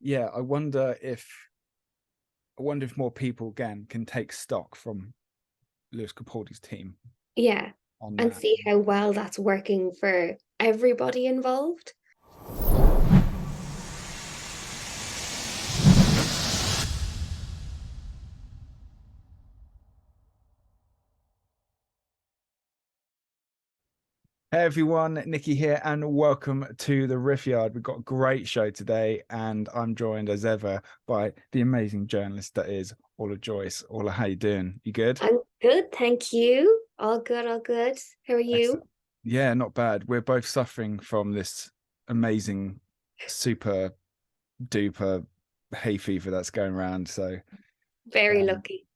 yeah, I wonder if more people again can take stock from Lewis Capaldi's team Yeah. on And that. see how well that's working for everybody involved. Hey everyone, Nikki here, and welcome to the Riff Yard. We've got a great show today, and I'm joined as ever by the amazing journalist that is Ola Joyce. Ola, how you doing? You good? I'm good, thank you. All good, all good. How are you? Excellent. Yeah, not bad. We're both suffering from this amazing, super duper hay fever that's going around. So Very um, lucky.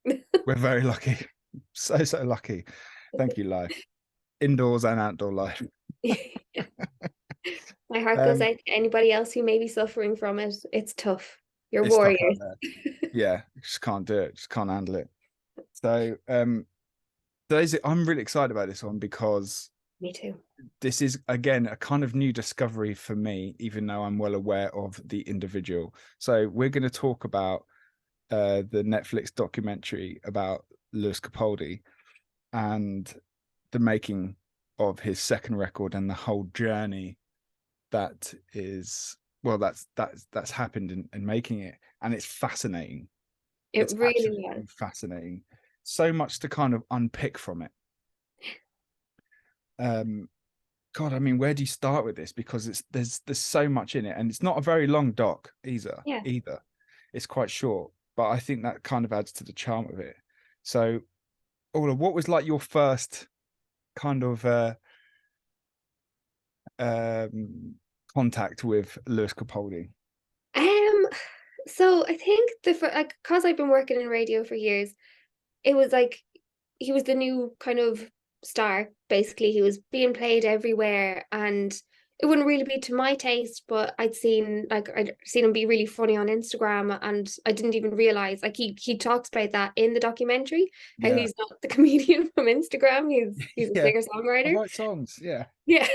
we're very lucky. So lucky. Thank you, life. Indoors and outdoor life. My heart goes Um, out to anybody else who may be suffering from it. It's tough. You're it's tough out warriors. there. Yeah, just can't do it. Just can't handle it. So I'm really excited about this one because Me too. this is again a kind of new discovery for me, even though I'm well aware of the individual. So we're going to talk about the Netflix documentary about Lewis Capaldi and the making of his second record and the whole journey that is that's happened in making it, and it's fascinating. It It's really was. absolutely fascinating. So much to kind of unpick from it. Um, God, I mean, where do you start with this? Because there's so much in it, and it's not a very long doc either. Yeah. Either it's quite short, but I think that kind of adds to the charm of it. So, Ola, what was like your first kind of um, contact with Lewis Capaldi? Um, so I think like because I've been working in radio for years, it was like he was the new kind of star. Basically, he was being played everywhere, and it wouldn't really be to my taste. But I'd seen him be really funny on Instagram, and I didn't even realize like he talks about that in the documentary how Yeah, he's not the comedian from Instagram. He's a yeah, singer I songwriter. write songs. Yeah, Yeah.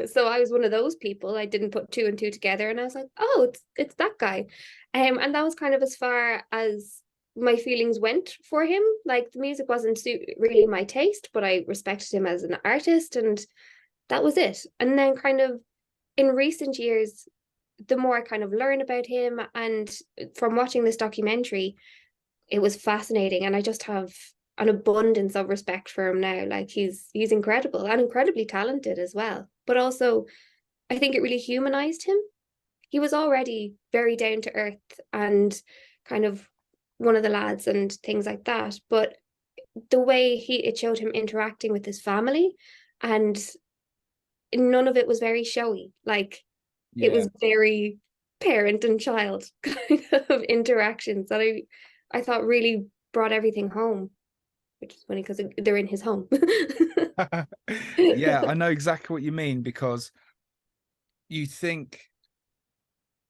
So I was one of those people. I didn't put two and two together, and I was like, oh, it's that guy. And that was kind of as far as my feelings went for him. Like the music wasn't really my taste, but I respected him as an artist, and that was it. And then kind of in recent years, the more I kind of learn about him, and from watching this documentary, it was fascinating, and I just have an abundance of respect for him now. Like he's incredible and incredibly talented as well. But also, I think it really humanized him. He was already very down to earth and kind of one of the lads and things like that. But the way it showed him interacting with his family, and none of it was very showy. Like it yeah. was very parent and child kind of interactions that I thought really brought everything home, which is funny because they're in his home. Yeah, I know exactly what you mean because you think,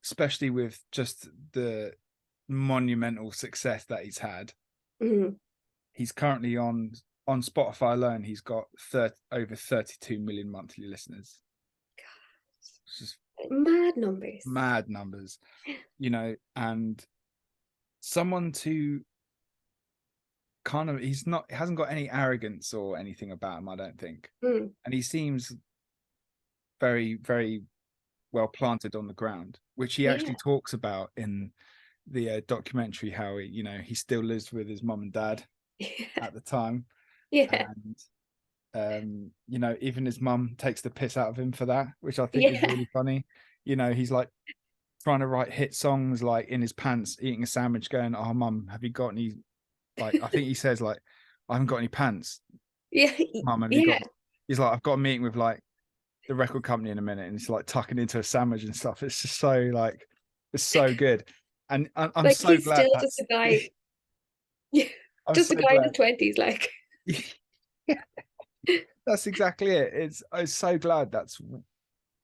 especially with just the monumental success that he's had, Mhm. he's currently on Spotify alone. He's got over 32 million monthly listeners. It's just Mad numbers. mad numbers, you know. And someone to kind of he's not hasn't got any arrogance or anything about him, I don't think. Mm. And he seems very well planted on the ground, which he Yeah. actually talks about in the documentary. How he still lives with his mum and dad Yeah. at the time, Yeah. and even his mum takes the piss out of him for that, which I think is Yeah. really funny. He's like trying to write hit songs like in his pants, eating a sandwich, going, "Oh, mum, have you got any?" Like I think he says like, "I haven't got any pants, Yeah. mum." Have you Yeah. got? He's like, "I've got a meeting with like the record company in a minute," and it's like tucking into a sandwich and stuff. It's just so like, it's so good, and I'm Like so he's glad still just that's. a guy. Yeah. I'm Just so a guy in his glad. 20s, like. That's exactly it. I'm so glad that's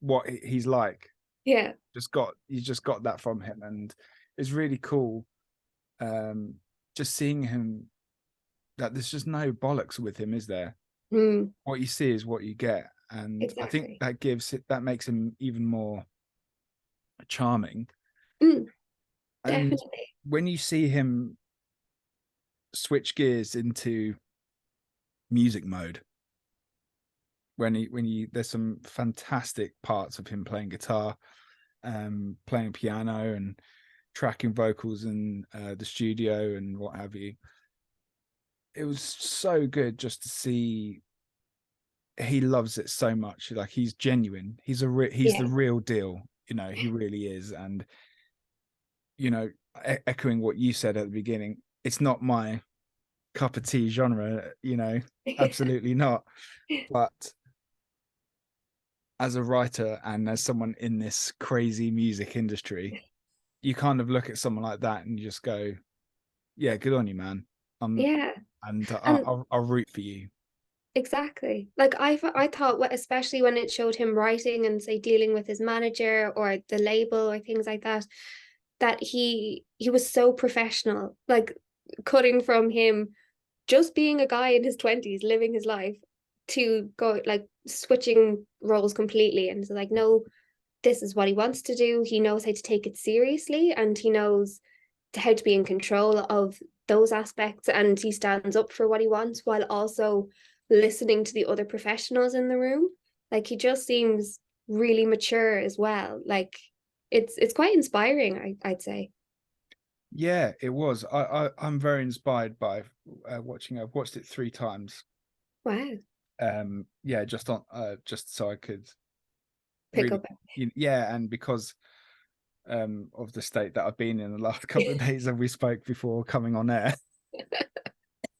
what he's like. Yeah. He's just got that from him, and it's really cool. Um, just seeing him, that there's just no bollocks with him, is there? Mm, What you see is what you get, and I think exactly. that makes him even more charming. Mm, And definitely. when you see him switch gears into music mode, when you there's some fantastic parts of him playing guitar, playing piano and tracking vocals in the studio and what have you. It was so good just to see he loves it so much. Like, he's genuine. He's the Yeah. real deal. He really is. And echoing what you said at the beginning, it's not my cup of tea genre. Absolutely not. But as a writer and as someone in this crazy music industry, you kind of look at someone like that and you just go, yeah, good on you, man. Yeah. And And I'll root for you. exactly. Like I thought, especially when it showed him writing and say dealing with his manager or the label or things like that, that he was so professional. Like cutting from him just being a guy in his 20s living his life to go like switching roles completely, and so like, no, this is what he wants to do. He knows how to take it seriously, and he knows how to be in control of those aspects, and he stands up for what he wants while also listening to the other professionals in the room. Like, he just seems really mature as well. Like, it's quite inspiring, I'd say. Yeah, it was. I'm very inspired by watching. I've watched it 3 times. Wow. Yeah, just so I could Pick really, up. yeah, and because of the state that I've been in the last couple of days, and we spoke before coming on air.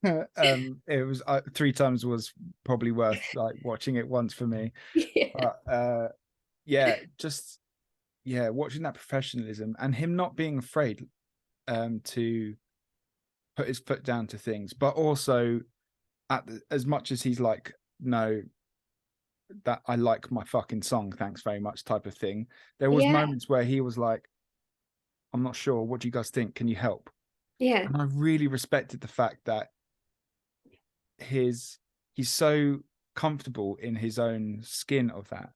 It was 3 times was probably worth like watching it once for me. Yeah. But yeah, just yeah, watching that professionalism and him not being afraid to put his foot down to things, but also as much as he's like, no, that I like my fucking song, thanks very much, type of thing. There was Yeah. moments where he was like, I'm not sure. What do you guys think? Can you help? Yeah. And I really respected the fact that his he's so comfortable in his own skin of that.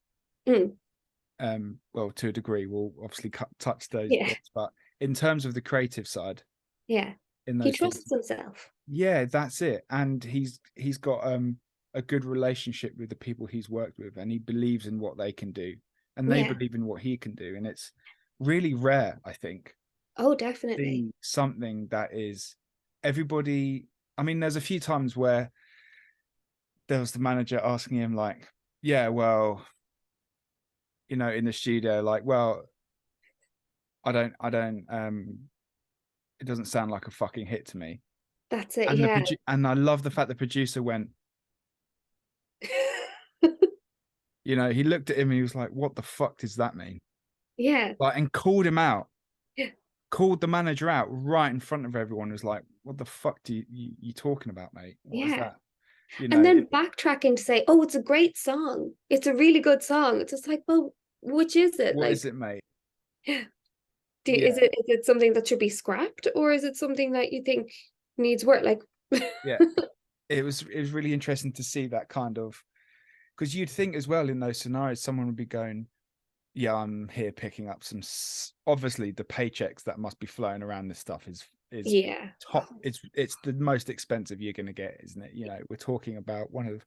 Mm. Well, to a degree, we'll obviously touch those Yeah. bits, but in terms of the creative side, Yeah. in He those things, trusts himself. yeah, that's it. And he's got a good relationship with the people he's worked with, and he believes in what they can do, and they Yeah. believe in what he can do, and it's really rare, I think, Oh, definitely. see something that is everybody. I mean, there's a few times where there was the manager asking him like, yeah, well, in the studio, like, well, I don't it doesn't sound like a fucking hit to me. That's it. And Yeah. and I love the fact the producer went, he looked at him and he was like, what the fuck does that mean? Yeah. Like, and called him out, called the manager out right in front of everyone. Was like, what the fuck you talking about, mate? What is Yeah. that? And then backtracking to say, oh, it's a great song. It's a really good song. It's just like, well, which is it? What Like, is it, mate? is Yeah, it something that should be scrapped, or is it something that you think needs work? Like, yeah. It was really interesting to see that kind of, because you'd think as well in those scenarios, someone would be going, yeah, I'm here picking up some. Obviously, the paychecks that must be flowing around this stuff is yeah. top. It's the most expensive you're going to get, isn't it? We're talking about one of,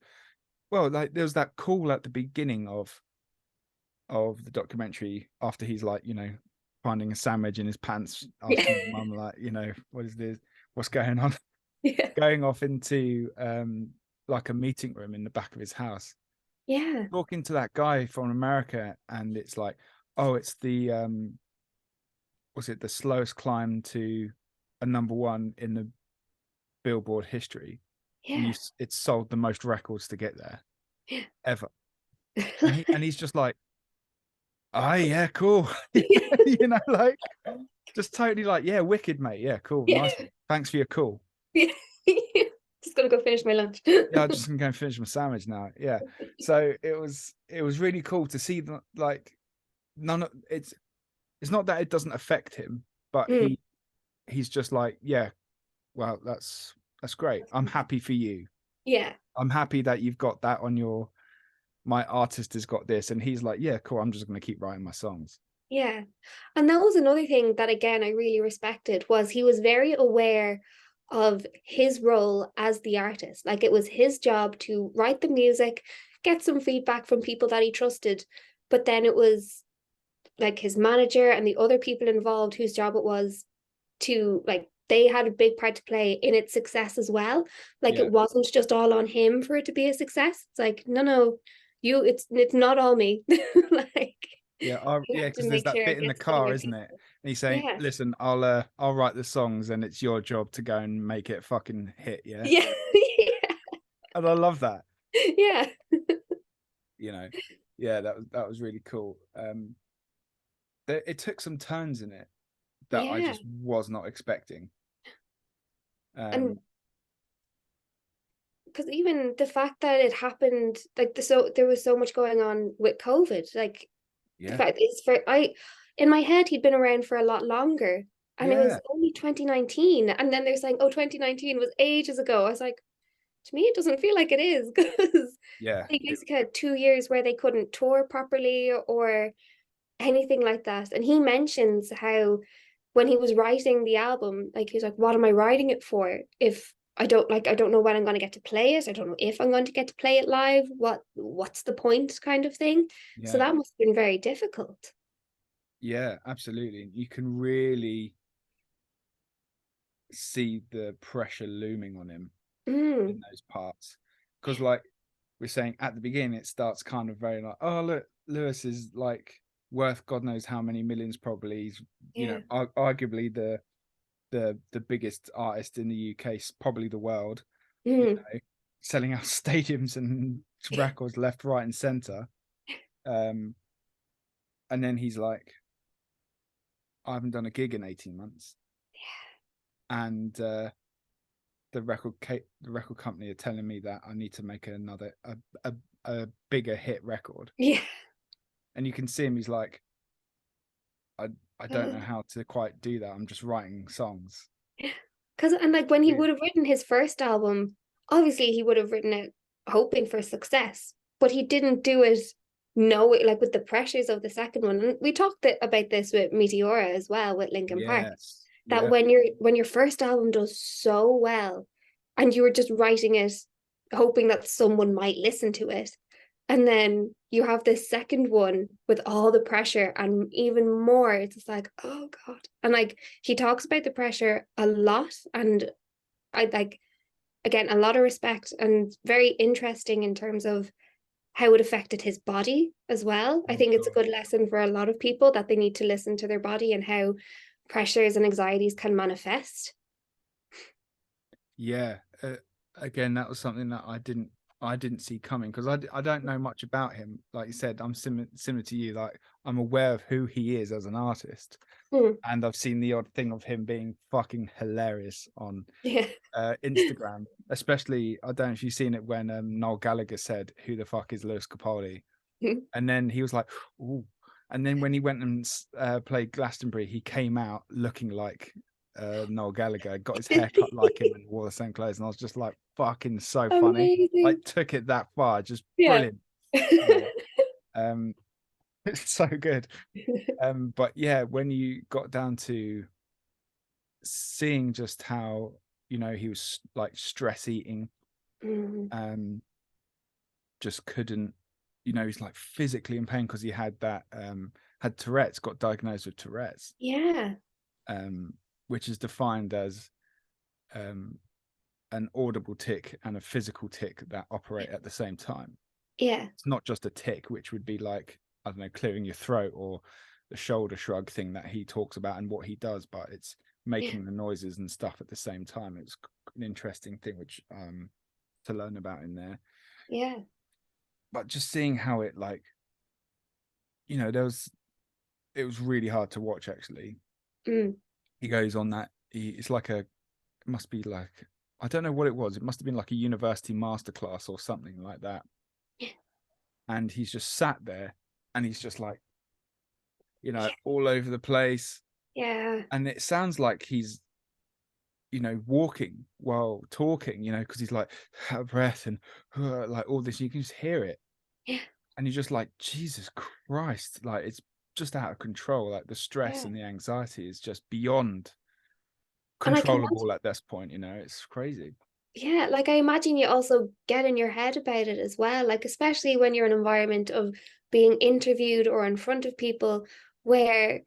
well, like there was that call at the beginning of the documentary after he's like, finding a sandwich in his pants, Yeah. asking his mum like, what is this? What's going on? Yeah. Going off into like a meeting room in the back of his house, Yeah. talking to that guy from America, and it's like, oh, it's the was it the slowest climb to a number one in the Billboard history, and Yeah. it's sold the most records to get there Yeah. ever, and he's just like, oh yeah, cool. Like, just totally like, yeah, wicked, mate, yeah, cool, Yeah. nice one, thanks for your call. Yeah. Just gonna go finish my lunch. Yeah, I'm just gonna go and finish my sandwich now. Yeah, so it was really cool to see that, like, none of it's not that it doesn't affect him, but Mm, he's just like, yeah, well, that's great. I'm happy for you. yeah. I'm happy that you've got that on my artist has got this. And he's like, yeah, cool. I'm just going to keep writing my songs. Yeah. And that was another thing that again I really respected, was he was very aware of his role as the artist. Like it was his job to write the music, get some feedback from people that he trusted, but then it was like his manager and the other people involved whose job it was to, like, they had a big part to play in its success as well. Like Yeah. it wasn't just all on him for it to be a success. It's like, no, you, it's not all me. Like Yeah, you yeah, have to because there's make that sure bit it in the gets to the car, right isn't it? people. And he's saying, Yeah. "Listen, I'll write the songs, and it's your job to go and make it fucking hit." Yeah, Yeah. and I love that. Yeah. You know, yeah, that was really cool. It took some turns in it that I Yeah. just was not expecting. And Um, because even the fact that it happened, like so there was so much going on with COVID. Like the yeah, fact is, for I, in my head he'd been around for a lot longer. And it was yeah, only 2019. And then they're saying, oh, 2019 was ages ago. I was like, to me, it doesn't feel like it is, because yeah, they basically had 2 years where they couldn't tour properly or anything like that. And he mentions how when he was writing the album, like he's like, what am I writing it for? If I don't know when I'm gonna get to play it. I don't know if I'm going to get to play it live. What's the point kind of thing. So yeah, that must have been very difficult. yeah, absolutely. You can really see the pressure looming on him in Mm, those parts, because like we're saying at the beginning, it starts kind of very like, oh look, Lewis is like worth God knows how many millions. Probably he's, yeah. arguably the biggest artist in the UK, probably the world. You Mm, know, selling out stadiums and records left, right, and center. Um, and then he's like, I haven't done a gig in 18 months, and the record company are telling me that I need to make another a bigger hit record. yeah. And you can see him, he's like, I I don't know how to quite do that. I'm just writing songs. Because, and like when he Weird. would have written his first album, obviously he would have written it hoping for success, but he didn't do it knowing, like with the pressures of the second one. And we talked about this with Meteora as well with Linkin Park, Yes. that Yeah. when your first album does so well and you were just writing it hoping that someone might listen to it, and then you have this second one with all the pressure and even more, it's just like, oh God. And like he talks about the pressure a lot. And I like, again, a lot of respect and very interesting in terms of how it affected his body as well. I Oh think it's a God. good lesson for a lot of people that they need to listen to their body and how pressures and anxieties can manifest. Yeah. Again, that was something that I didn't see coming, because I don't know much about him. Like you said, I'm similar to you. Like I'm aware of who he is as an artist, Mm, and I've seen the odd thing of him being fucking hilarious on yeah. Instagram. Especially, I don't know if you've seen it when Noel Gallagher said, "Who the fuck is Lewis Capaldi?" And then he was like, "Ooh." And then when he went and played Glastonbury, he came out looking like Noel Gallagher, got his hair cut like him, and wore the same clothes. And I was just like, "Fucking so funny!" Amazing. Like took it that far, just Yeah. brilliant. You know, um, it's so good. But yeah, when you got down to seeing just how, he was like stress eating, Mm, um, just couldn't, he's like physically in pain because he had Tourette's, got diagnosed with Tourette's, yeah. um, which is defined as um, an audible tick and a physical tick that operate at the same time. Yeah. It's not just a tick, which would be like, I don't know, clearing your throat, or the shoulder shrug thing that he talks about and what he does, but it's Yeah. making the noises and stuff at the same time. It's an interesting thing which to learn about in there. Yeah. But just seeing how it, like, there was, it was really hard to watch actually. Mm, He goes on that, it's like it must be like, I don't know what it was, it must have been like a university masterclass or something like that. And he's just sat there, and he's just like, all over the place. yeah. And it sounds like he's, walking while talking, because he's like, out of breath, and like all this, you can just hear it. Yeah. And you're just like, Jesus Christ, like it's just out of control. Like the stress Yeah. and the anxiety is just beyond And I can controllable at this point, it's crazy. yeah, like I imagine you also get in your head about it as well, like especially when you're in an environment of being interviewed or in front of people where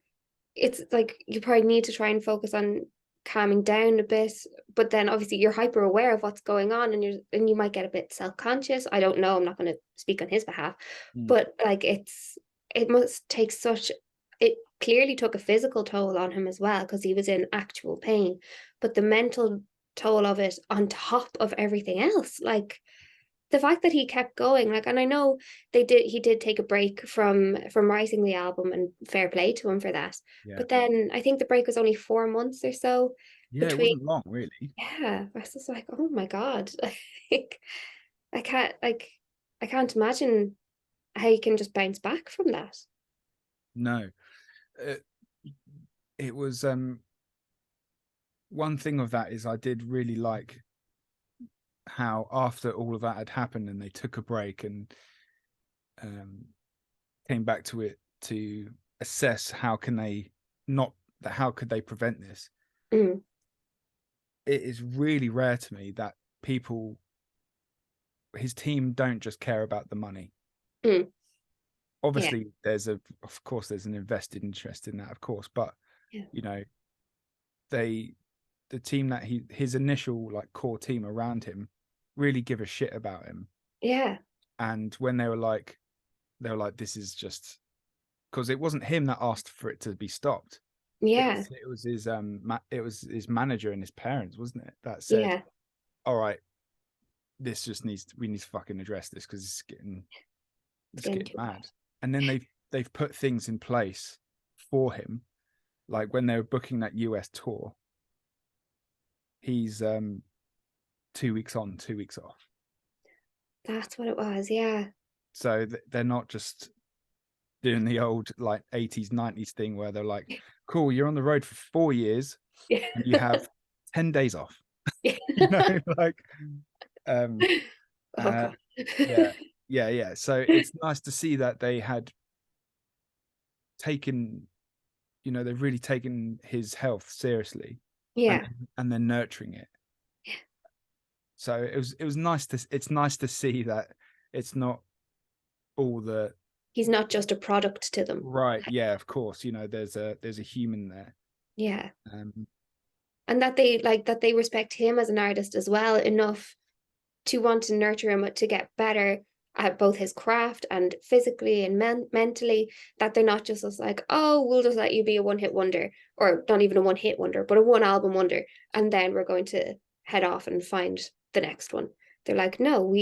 it's like you probably need to try and focus on calming down a bit, but then obviously you're hyper aware of what's going on and you might get a bit self-conscious. I don't know, I'm not going to speak on his behalf, Mm. but like it must take such it clearly took a physical toll on him as well because he was in actual pain, but the mental toll of it on top of everything else, like the fact that he kept going, like, and I know he did take a break from writing the album, and fair play to him for that, Yeah. but then I think the break was only 4 months or so Yeah, it between. wasn't long, really. Yeah, I was just like, oh my god, like I can't imagine how you can just bounce back from that. No. It, it was one thing of that is I did really like how after all of that had happened and they took a break and um came back to it to assess how can they not how could they prevent this. Mm, It is really rare to me that people his team don't just care about the money. mm, yeah, Obviously of course there's an invested interest in that, of course, but yeah, you know they the team that his initial like core team around him really give a shit about him. yeah, And when they were like this is just because it wasn't him that asked for it to be stopped. yeah, It was his it was his manager and his parents, wasn't it, that said, yeah, all right, this just we need to fucking address this because it's it's getting getting too bad. mad. And then they've put things in place for him, like when they were booking that US tour, he's 2 weeks on, 2 weeks off. That's what it was, yeah. So they're not just doing the old like 80s 90s thing where they're like, cool, you're on the road for 4 years Yeah. and you have 10 days off. Yeah. Like um Oh uh god. yeah, yeah, so it's nice to see that they had taken, they've really taken his health seriously and Yeah. and they're nurturing it. So it was it's nice to see that it's not all the He's not just a product to them. right. Yeah, of course, there's a human there. Yeah. um And that they respect him as an artist as well enough to want to nurture him to get better at both his craft and physically and mentally, that they're not just as like, oh, we'll just let you be a one-hit wonder, or not even a one-hit wonder, but a one-album wonder, and then we're going to head off and find the next one. They're like, no,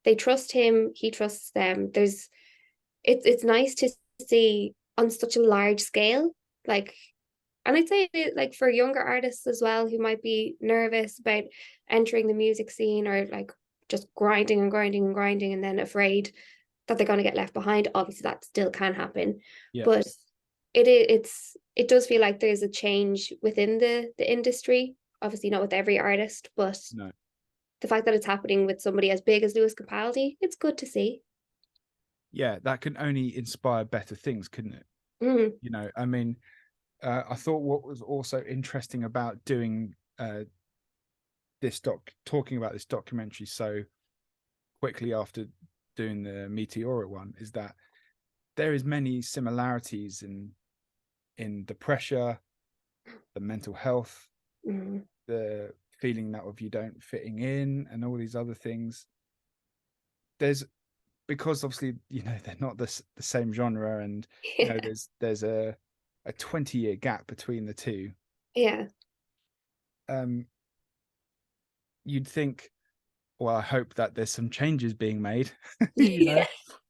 they trust him, he trusts them. It's nice to see on such a large scale, like, and I'd say like for younger artists as well who might be nervous about entering the music scene, or like just grinding and grinding and grinding and then afraid that they're going to get left behind. Obviously that still can happen, yeah, but it does feel like there's a change within the industry, obviously not with every artist, but no, the fact that it's happening with somebody as big as Lewis Capaldi, it's good to see. yeah, that can only inspire better things, couldn't it? Mm, I mean, I thought what was also interesting about doing talking about this documentary so quickly after doing the Meteora one is that there is many similarities in the pressure, the mental health, mm. the feeling that of you don't fitting in, and all these other things. There's because obviously they're not the same genre, and Yeah, there's a 20-year gap between the two. yeah. Um, you'd think, well, I hope that there's some changes being made, you know, Yeah.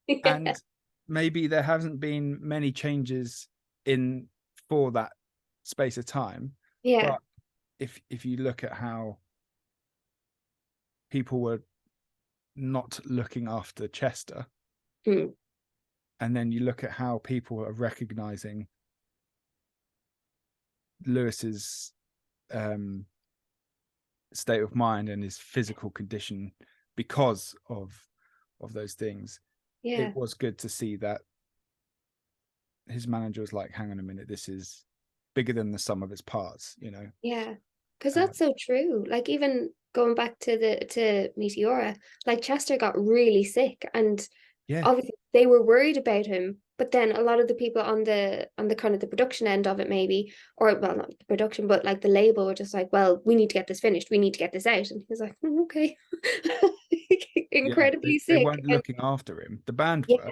Yeah. and maybe there hasn't been many changes in for that space of time. Yeah. But if you look at how people were not looking after Chester, Mm. and then you look at how people are recognizing Lewis's um, state of mind and his physical condition because of those things, it Yeah. was good to see that his manager was like, hang on a minute, this is bigger than the sum of its parts, you know. Yeah, because uh, that's so true. Like even going back to Meteora, like Chester got really sick, and yeah, obviously they were worried about him. But then a lot of the people on the kind of the production end of it, maybe, or well, not the production, but like the label were just like, well, we need to get this finished. We need to get this out. And he was like, okay, yeah, incredibly they sick. weren't And looking after him, the band yeah, were,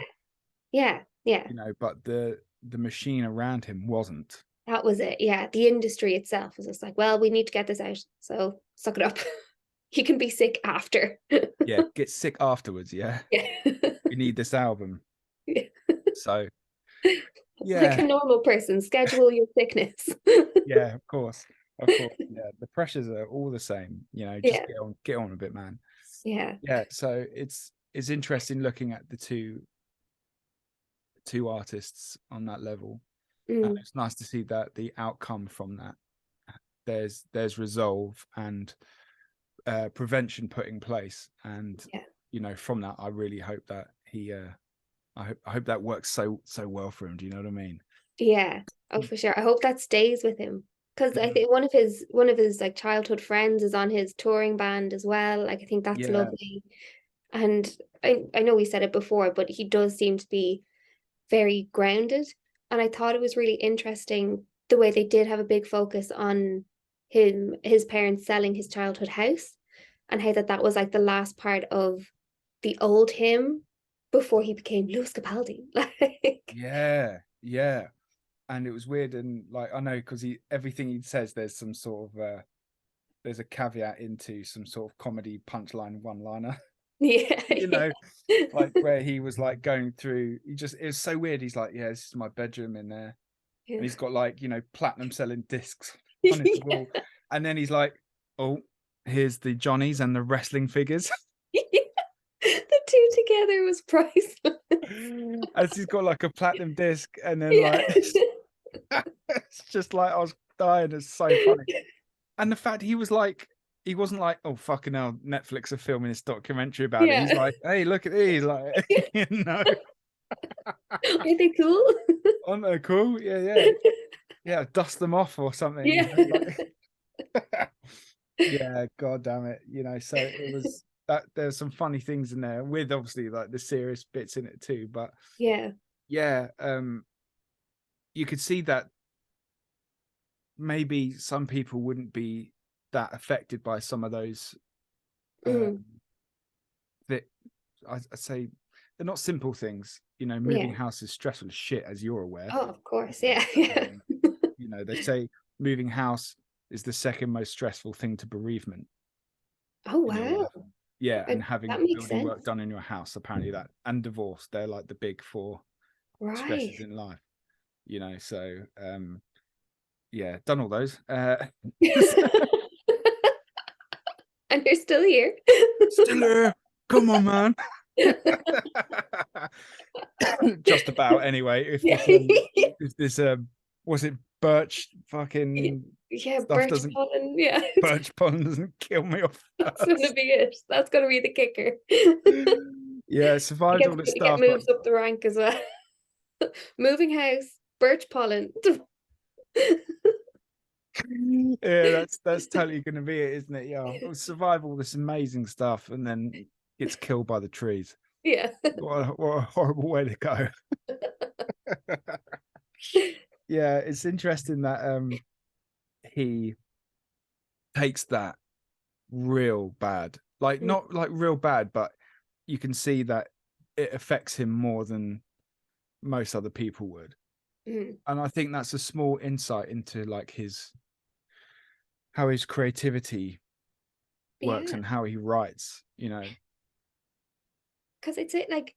yeah, yeah, you know, but the machine around him wasn't. that was it. Yeah, the industry itself was just like, well, we need to get this out. So suck it up. He can be sick after. Yeah, get sick afterwards. Yeah, Yeah. we need this album. Yeah. So Like yeah, a normal person, schedule your sickness. yeah, of course, yeah. The pressures are all the same. You know, just Yeah. get on a bit, man. Yeah. Yeah, so it's interesting looking at the two artists on that level, and Mm, it's nice to see that the outcome from that, there's resolve and prevention put in place, and yeah. you know, from that I really hope that he I hope that works so well for him. Do you know what I mean? Yeah. Oh, for sure. I hope that stays with him. Because I Mm. think one of his like childhood friends is on his touring band as well. Like I think that's Yeah, lovely. And I know we said it before, but he does seem to be very grounded. And I thought it was really interesting the way they did have a big focus on his parents selling his childhood house, and how that was like the last part of the old him before he became Lewis Capaldi. Like, yeah, and it was weird, and like I know because he everything he says there's some sort of there's a caveat into some sort of comedy punchline one liner. yeah, You know, yeah, like where he was like going through, he just, it was so weird, he's like, yeah, this is my bedroom in there, and yeah. he's got like, you know, platinum selling discs on his Yeah. wall, and then he's like, oh, here's the Johnnies and the wrestling figures. The two together was priceless. As he's got like a platinum disc, and then Yeah. like it's just like I was dying, it's so funny. And the fact he was like, he wasn't like, oh fucking hell, Netflix are filming this documentary about it. He's Yeah. like, hey, look at these, like, you know, Are they cool? aren't they cool? Yeah, yeah, dust them off or something, you Yeah. know, like yeah, god damn it, you know. So it was that there's some funny things in there with obviously like the serious bits in it too, but Yeah. yeah, you could see that maybe some people wouldn't be that affected by some of those Mm. that I'd say they're not simple things. You know, moving Yeah. house is stressful as shit, as you're aware. Oh, of course. Yeah. Yeah. Um, you know, they say moving house is the second most stressful thing to bereavement Oh, in your wow. life. Yeah, and That having makes building sense. work done in your house, apparently that, and divorce, they're like the big four stresses Right. in life. You know, so yeah, done all those. And you're still here. Still here. Come on, man. Just about anyway. Yeah. If this was it birch fucking Yeah, stuff birch doesn't, pollen. Yeah. birch pollen doesn't kill me off That's gonna first. be it. That's gonna be the kicker. Yeah, It survived gets all this it get stuff, but moves up the rank as well. Moving house, birch pollen. yeah, that's totally gonna be it, isn't it? Yeah. I'll survive all this amazing stuff and then gets killed by the trees. Yeah. What a horrible way to go. Yeah, it's interesting that he takes that real bad, like Mm, not like real bad, but you can see that it affects him more than most other people would. mm. And I think that's a small insight into like his, how his creativity works Yeah, and how he writes, you know. because it's it like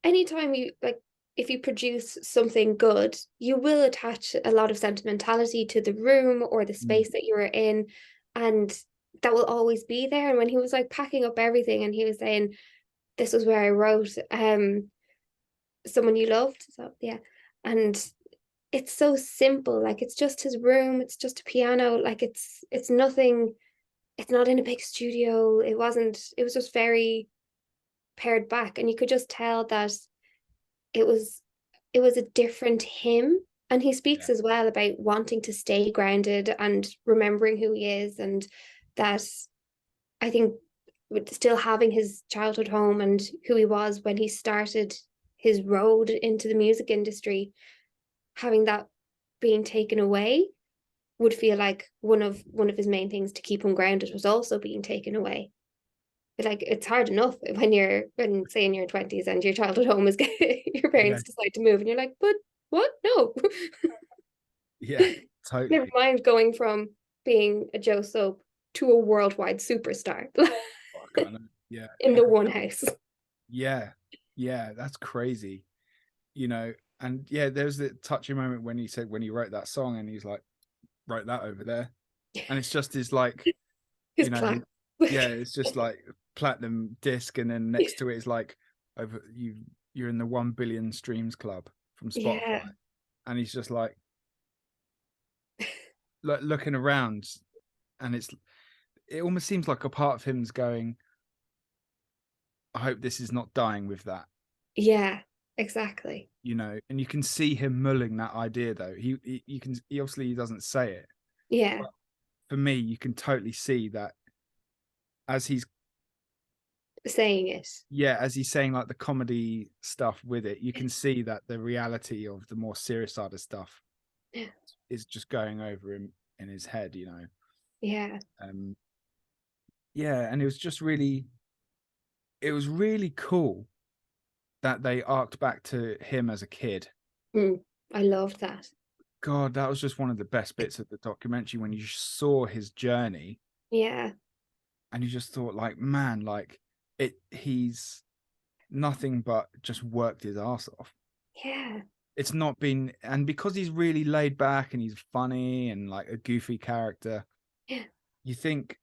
anytime you like if you produce something good, you will attach a lot of sentimentality to the room or the Mm. space that you were in, and that will always be there. And when he was like packing up everything and he was saying, "This was where I wrote someone you loved," so yeah, and it's so simple. Like it's just his room, it's just a piano. Like it's nothing. It's not in a big studio. It wasn't. It was just very pared back, and you could just tell that it was it was a different him. And he speaks Yeah. as well about wanting to stay grounded and remembering who he is, and that I think with still having his childhood home and who he was when he started his road into the music industry, having that being taken away would feel like one of his main things to keep him grounded was also being taken away. But like it's hard enough when say in your 20s and your childhood home is your Yeah. parents decide to move and you're like, but what? No. Yeah, Never totally. mind going from being a Joe Soap to a worldwide superstar Oh, I can't know. Yeah. in the one house. Yeah. Yeah. That's crazy. You know, and yeah, there's the touching moment when he said, when he wrote that song and he's like, wrote that over there. And it's just his like, His you know, plaque. yeah, it's just like platinum disc. And then next to it is like, over you're in the 1 billion streams club from Spotify. Yeah. And he's just like looking around, and it almost seems like a part of him's going, I hope this is not dying with that. Yeah, exactly. You know, and you can see him mulling that idea though. He obviously he doesn't say it, Yeah. but for me, you can totally see that as he's Saying it. as he's saying like the comedy stuff with it, you can see that the reality of the more serious side of stuff Yeah. is just going over him in his head, you know. Yeah. Um, yeah, and it was really cool that they arced back to him as a kid. Mm, I loved that. God, that was just one of the best bits of the documentary when you saw his journey Yeah. and you just thought like, man, like he's nothing but just worked his ass off. Yeah. It's not been, and because he's really laid back and he's funny and like a goofy character, Yeah. you think,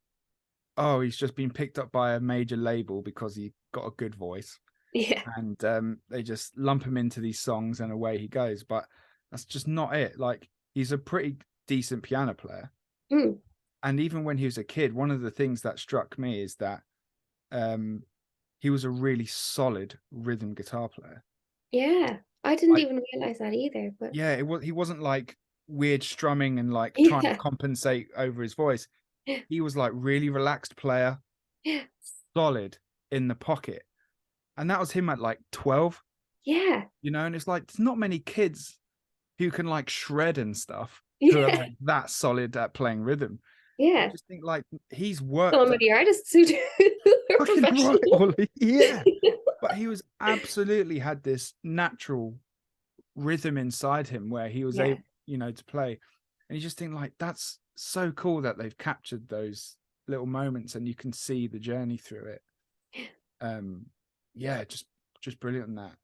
oh, he's just been picked up by a major label because he got a good voice, Yeah. and they just lump him into these songs and away he goes. But that's just not it. Like he's a pretty decent piano player, Mm, and even when he was a kid, one of the things that struck me is that um, he was a really solid rhythm guitar player. yeah. I didn't Like, even realize that either, but yeah, he wasn't like weird strumming and like trying to yeah. compensate over his voice. Yeah. He was like really relaxed player, Yeah. solid in the pocket. And that was him at like 12, Yeah. you know, and it's like there's not many kids who can like shred and stuff who are Yeah. like that solid at playing rhythm. You Yeah. just think like he's So worked at many artists who do are fucking right, professional. Ollie. Yeah. But he was absolutely had this natural rhythm inside him where he was Yeah. able, you know, to play. And you just think like that's so cool that they've captured those little moments and you can see the journey through it. Um, yeah, just brilliant in that.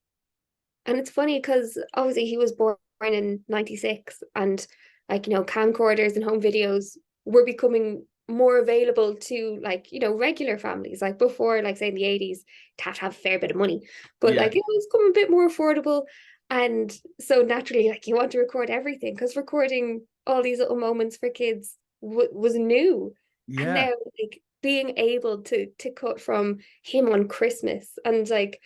And it's funny because obviously he was born in 96 and like, camcorders and home videos were becoming more available to like, regular families. Like before, like say in the 80s, you have to have a fair bit of money. But Yeah, like it was becoming a bit more affordable. And so naturally, like you want to record everything because recording all these little moments for kids was new. And yeah. now like being able to cut from him on Christmas and like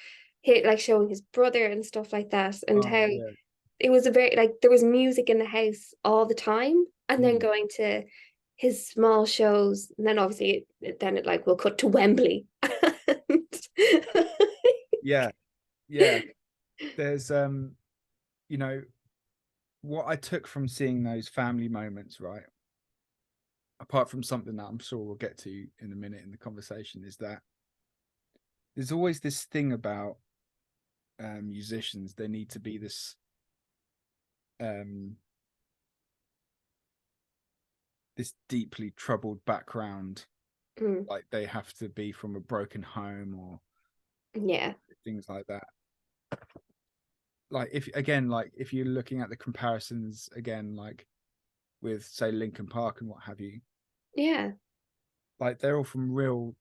showing his brother and stuff like that, and Oh how yeah. it was a very like there was music in the house all the time, and then Mm. going to his small shows, and then obviously then it like will cut to Wembley. Yeah, yeah. There's you know, what I took from seeing those family moments, right? Apart from something that I'm sure we'll get to in a minute in the conversation, is that there's always this thing about musicians. They need to be um, this deeply troubled background, Mm, like they have to be from a broken home or yeah, things like that. Like if again, like if you're looking at the comparisons again, like with say Linkin Park and what have you, yeah. like they're all from real.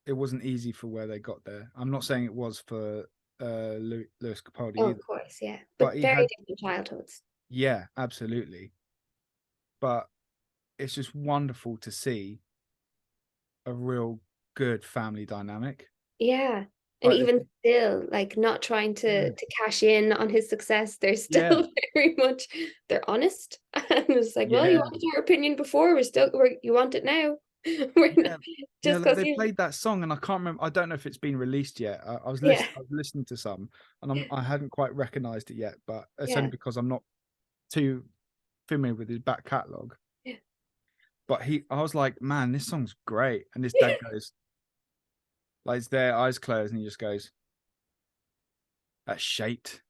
It wasn't easy for where they got there. I'm not saying it was for Lewis Capaldi Oh, either, of course, yeah, but but he very had, different childhoods. yeah, absolutely. But it's just wonderful to see a real good family dynamic. Yeah, And Like, even still, like not trying yeah, to cash in on his success, they're yeah, still very much they're honest. And it's like, well, you yeah, wanted our opinion before, you want it now. We're not, yeah. Yeah, just like because they you played that song, and I can't remember. I don't know if it's been released yet. yeah, I was listening to some, and I hadn't quite recognized it yet. But it's only yeah, because I'm not too familiar with his back catalogue. yeah. But I was like, man, this song's great. And his dad goes, like, he's there, eyes closed, and he just goes, that's shaped,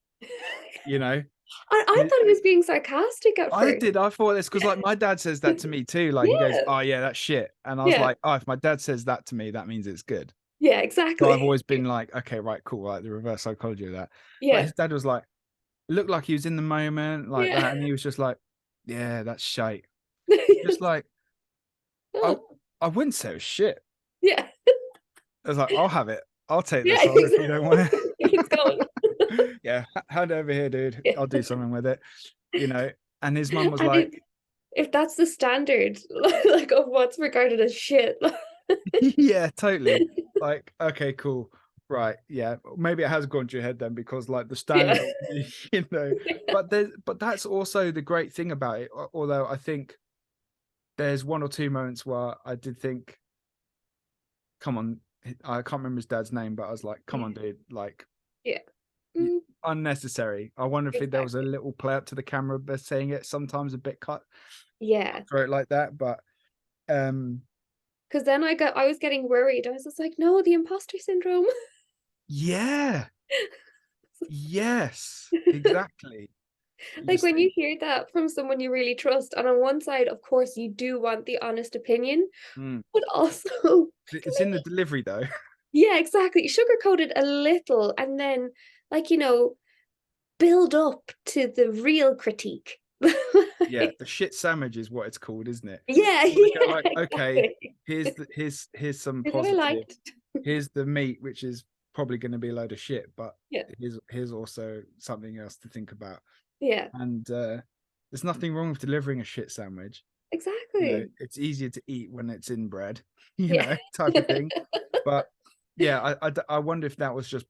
you know. I thought he was being sarcastic at I first. did. I thought this because like my dad says that to me too. Like he goes, Yeah, "Oh yeah, that's shit," and I was yeah, like, "Oh, if my dad says that to me, that means it's good." yeah, So I've exactly. always been like, "Okay, right, cool," like the reverse psychology of that. But Yeah, his dad was like, looked like he was in the moment, like yeah. that, and he was just like, "Yeah, that's shite." Just Yes. like I, Oh, I wouldn't say it was shit. yeah, I was like, "I'll have it. I'll take the yeah, song if you don't want exactly. Keeps going. it." Yeah, hand over here, dude. Yeah. I'll do something with it. You know. And his mum was And like, if that's the standard, like of what's regarded as shit, yeah, totally. Like, okay, cool. Right. Yeah. Maybe it has gone to your head then because like the yeah, standard, you know, but that's also the great thing about it. Although I think there's one or two moments where I did think, come on, I can't remember his dad's name, but I was like, come yeah, on, dude, like yeah. Mm, unnecessary. I wonder if there was a exactly. little play up to the camera by saying it sometimes a bit Yeah, cutthroat like that. But um because then I was getting worried. I was just like, no, the imposter syndrome. yeah, yes, exactly. You Like just when you think, hear that from someone you really trust, and on one side, of course, you do want the honest opinion, mm. but also, It's in the delivery though. yeah, exactly, sugarcoat it a little, and then, like, build up to the real critique. Yeah, Like, the shit sandwich is what it's called, isn't it? yeah, You want to go yeah, like, okay, exactly. here's some Here's what I positive. liked. Here's the meat, which is probably going to be a load of shit, but Yeah, here's also something else to think about. yeah, And there's nothing wrong with delivering a shit sandwich. You know, exactly. it's easier to eat when it's in bread, you Yeah. know, type of thing. But yeah, I wonder if that was just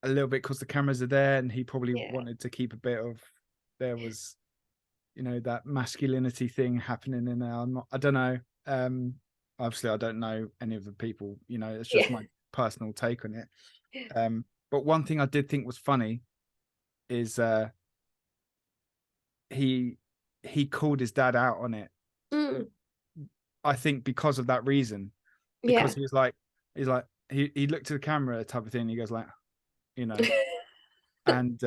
a little bit because the cameras are there, and he probably Yeah. wanted to keep a bit of there was that masculinity thing happening in there. I don't know. Obviously I don't know any of the people, it's just Yeah. my personal take on it. But one thing I did think was funny is he he called his dad out on it. Mm, I think because of that reason, because yeah. he looked to the camera type of thing, and he goes like, you know and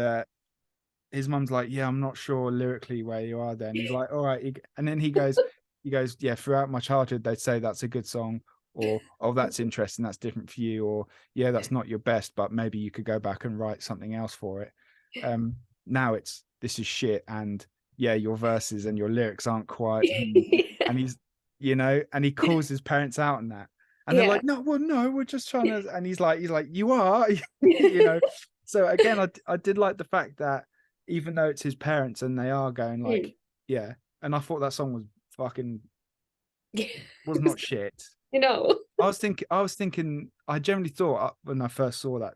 his mum's like, yeah, I'm not sure lyrically where you are then. He's like, all right. And then he goes, yeah, throughout my childhood, they'd say that's a good song, or, oh, that's interesting, that's different for you, or, yeah, that's not your best, but maybe you could go back and write something else for it. Now this is shit. And yeah, your verses and your lyrics aren't quite, and and he calls his parents out on that. And they're Yeah. like, no, well, no, we're just trying to, and he's like, you are, you know. So again, I did like the fact that even though it's his parents and they are going Mm. like, yeah. And I thought that song was fucking Yeah. was not shit. You know. I was thinking, I generally thought when I first saw that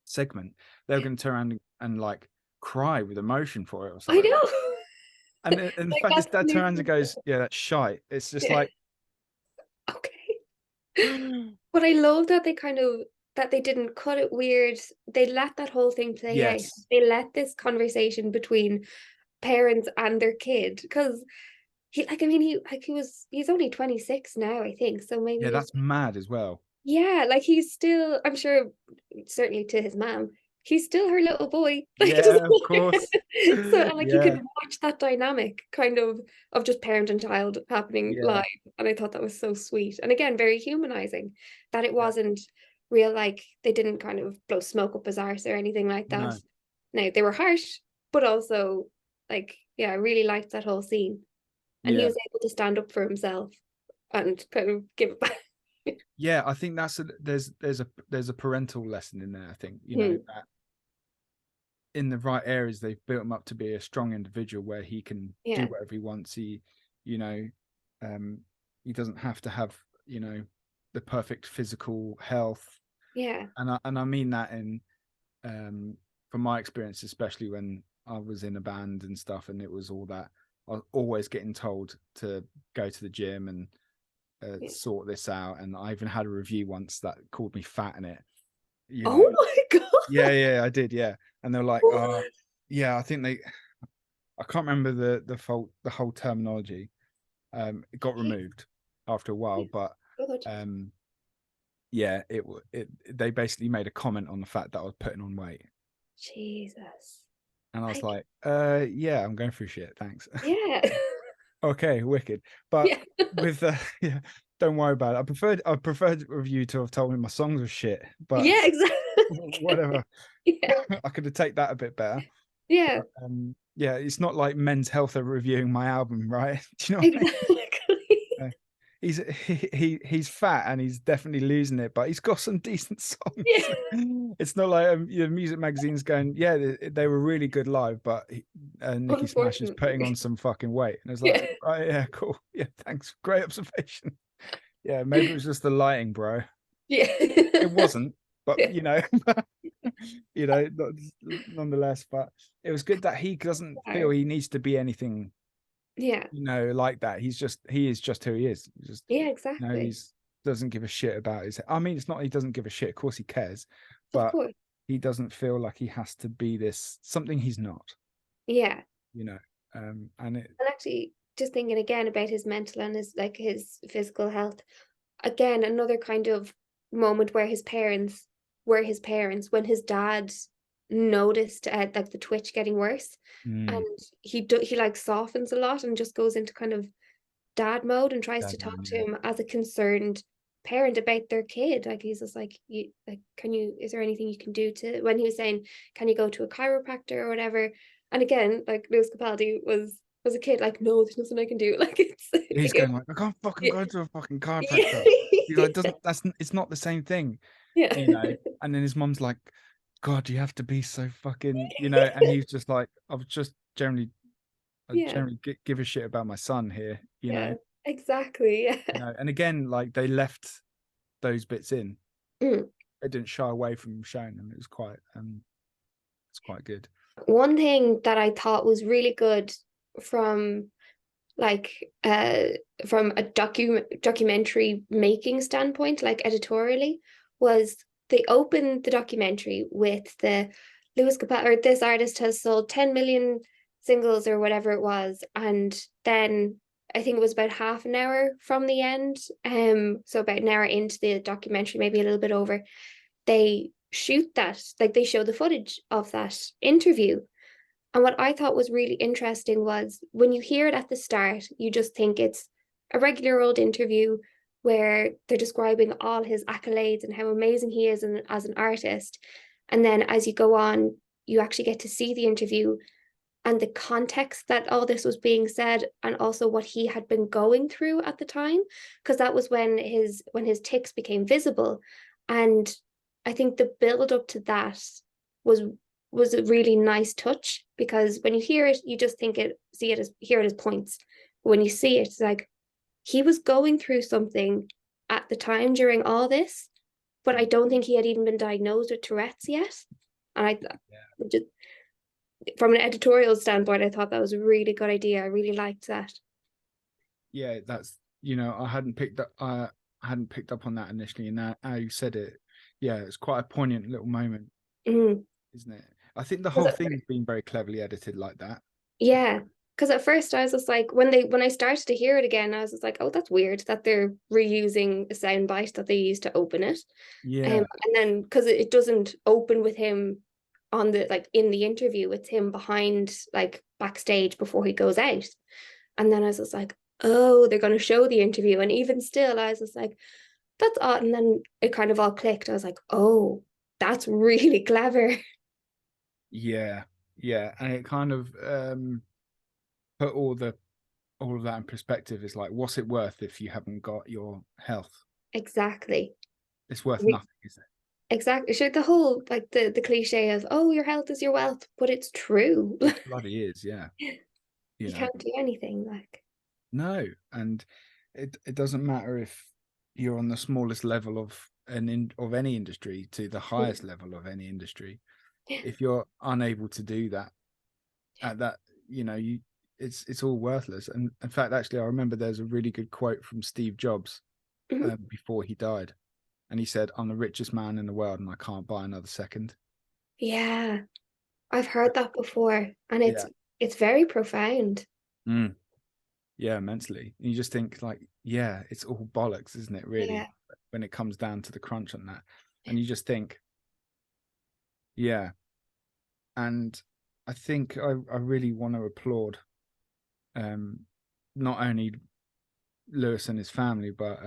segment, they were going to turn around and like cry with emotion for it or I something. know. And the Like fact his that's dad turns around and losing. goes, yeah, that's shite. It's just Yeah. like, Okay. But I love that they didn't cut it weird. They let that whole thing play out. yes, They let this conversation between parents and their kid because he's only 26 now, I think. So maybe yeah, he was that's mad as well. yeah, like he's still, I'm sure, certainly to his mom, he's still her little boy. Like it Yeah, doesn't of matter. course. So and like you could Yeah, watch that dynamic kind of just parent and child happening yeah, live. And I thought that was so sweet. And again, very humanizing that it yeah. wasn't real, like they didn't kind of blow smoke up his arse or anything like that. No, Now they were harsh, but also like, yeah, I really liked that whole scene. And he yeah. was able to stand up for himself and kind of give it back. Yeah, I think there's a parental lesson in there. I think Hmm. that in the right areas they've built him up to be a strong individual where he can do Yeah. whatever he wants. You know, um, he doesn't have to have the perfect physical health. Yeah. And I mean that in from my experience, especially when I was in a band and stuff, and it was all that. I was always getting told to go to the gym and Yeah. sort this out. And I even had a review once that called me fat in it. You know, Oh my yeah, God. yeah, I did, yeah. And they're like, What? yeah, I think I can't remember the whole terminology. It got removed after a while, but God. um, yeah, they basically made a comment on the fact that I was putting on weight. Jesus. And I was Like, like, yeah, I'm going through shit. Thanks. yeah. Okay, wicked. But Yeah. with yeah, don't worry about it. I preferred review to have told me my songs were shit, but Yeah, exactly. whatever. Yeah. I could have taken that a bit better. Yeah. But, yeah, it's not like Men's Health are reviewing my album, right? Do you know what I Exactly. mean? He's fat and he's definitely losing it, but he's got some decent songs. Yeah. It's not like music magazines going, yeah, they were really good live, but Nicki Smash is putting Unfortunately. on some fucking weight. And it's like, Yeah. right, yeah, cool, yeah, thanks, great observation. Yeah, maybe it was just the lighting, bro. Yeah. It wasn't, but Yeah. you know, nonetheless. But it was good that he doesn't feel he needs to be anything, Yeah. like that. He is just who he is. Just Yeah, he's exactly. doesn't give a shit about his. I mean, it's not he doesn't give a shit. Of course, he cares, Of but course. he doesn't feel like he has to be this something he's not. Yeah. You know, and it. And actually, just thinking again about his mental and his like his physical health, again, another kind of moment where his parents were his parents when his dad noticed like the twitch getting worse, Mm, and he like softens a lot and just goes into kind of dad mode and tries to talk to yeah. him as a concerned parent about their kid. Like he's just like, you like, can you, is there anything you can do to, when he was saying, can you go to a chiropractor or whatever? And again, like Lewis Capaldi was a kid, like, no, there's nothing I can do. Like He's it, going like, I can't fucking yeah, go to a fucking chiropractor. He's like, yeah, doesn't that's it's not the same thing, yeah, And then his mom's like, God, you have to be so fucking, And he's just like, I yeah, generally give a shit about my son here, yeah, exactly, yeah. And again, like they left those bits in. Mm. They didn't shy away from showing them. It's quite good. One thing that I thought was really good from like from a documentary making standpoint, like editorially, was they opened the documentary with the Lewis Capaldi, or this artist has sold 10 million singles or whatever it was, and then I think it was about half an hour from the end, so about an hour into the documentary, maybe a little bit over, they shoot that, like they show the footage of that interview. And what I thought was really interesting was when you hear it at the start, you just think it's a regular old interview where they're describing all his accolades and how amazing he is as an artist. And then as you go on, you actually get to see the interview and the context that all this was being said, and also what he had been going through at the time, because that was when his tics became visible. And I think the build up to that was was a really nice touch, because when you hear it, you just hear it as points. But when you see it, it's like he was going through something at the time during all this, but I don't think he had even been diagnosed with Tourette's yet. And I Yeah. just, from an editorial standpoint, I thought that was a really good idea. I really liked that. Yeah, that's I hadn't picked up on that initially, and now you said it, yeah, it's quite a poignant little moment, Mm. isn't it? I think the Was whole it? thing's been very cleverly edited like that. Yeah. Because at first I was just like, when I started to hear it again, I was just like, oh, that's weird that they're reusing a sound bite that they used to open it. Yeah, And then because it doesn't open with him on the like in the interview, it's him behind like backstage before he goes out. And then I was just like, oh, they're gonna show the interview. And even still, I was just like, that's odd. And then it kind of all clicked. I was like, oh, that's really clever. yeah, yeah, and it kind of put all of that in perspective. Is like, what's it worth if you haven't got your health? Exactly. It's worth nothing, is it? Exactly. Sure, the whole like the cliche of, oh, your health is your wealth, but it's true. It bloody is, yeah. You You know, can't do anything. Like, no, and it doesn't matter if you're on the smallest level of of any industry to the highest level of any industry, if you're unable to do that at that, it's all worthless. And in fact, actually, I remember there's a really good quote from Steve Jobs before he died, and he said, "I'm the richest man in the world, and I can't buy another second." Yeah, I've heard that before, and Yeah. it's very profound. Mm. Yeah, immensely. And you just think like, yeah, it's all bollocks, isn't it, Yeah. really, when it comes down to the crunch on that. And you just think, yeah. And I think I really want to applaud not only Lewis and his family, but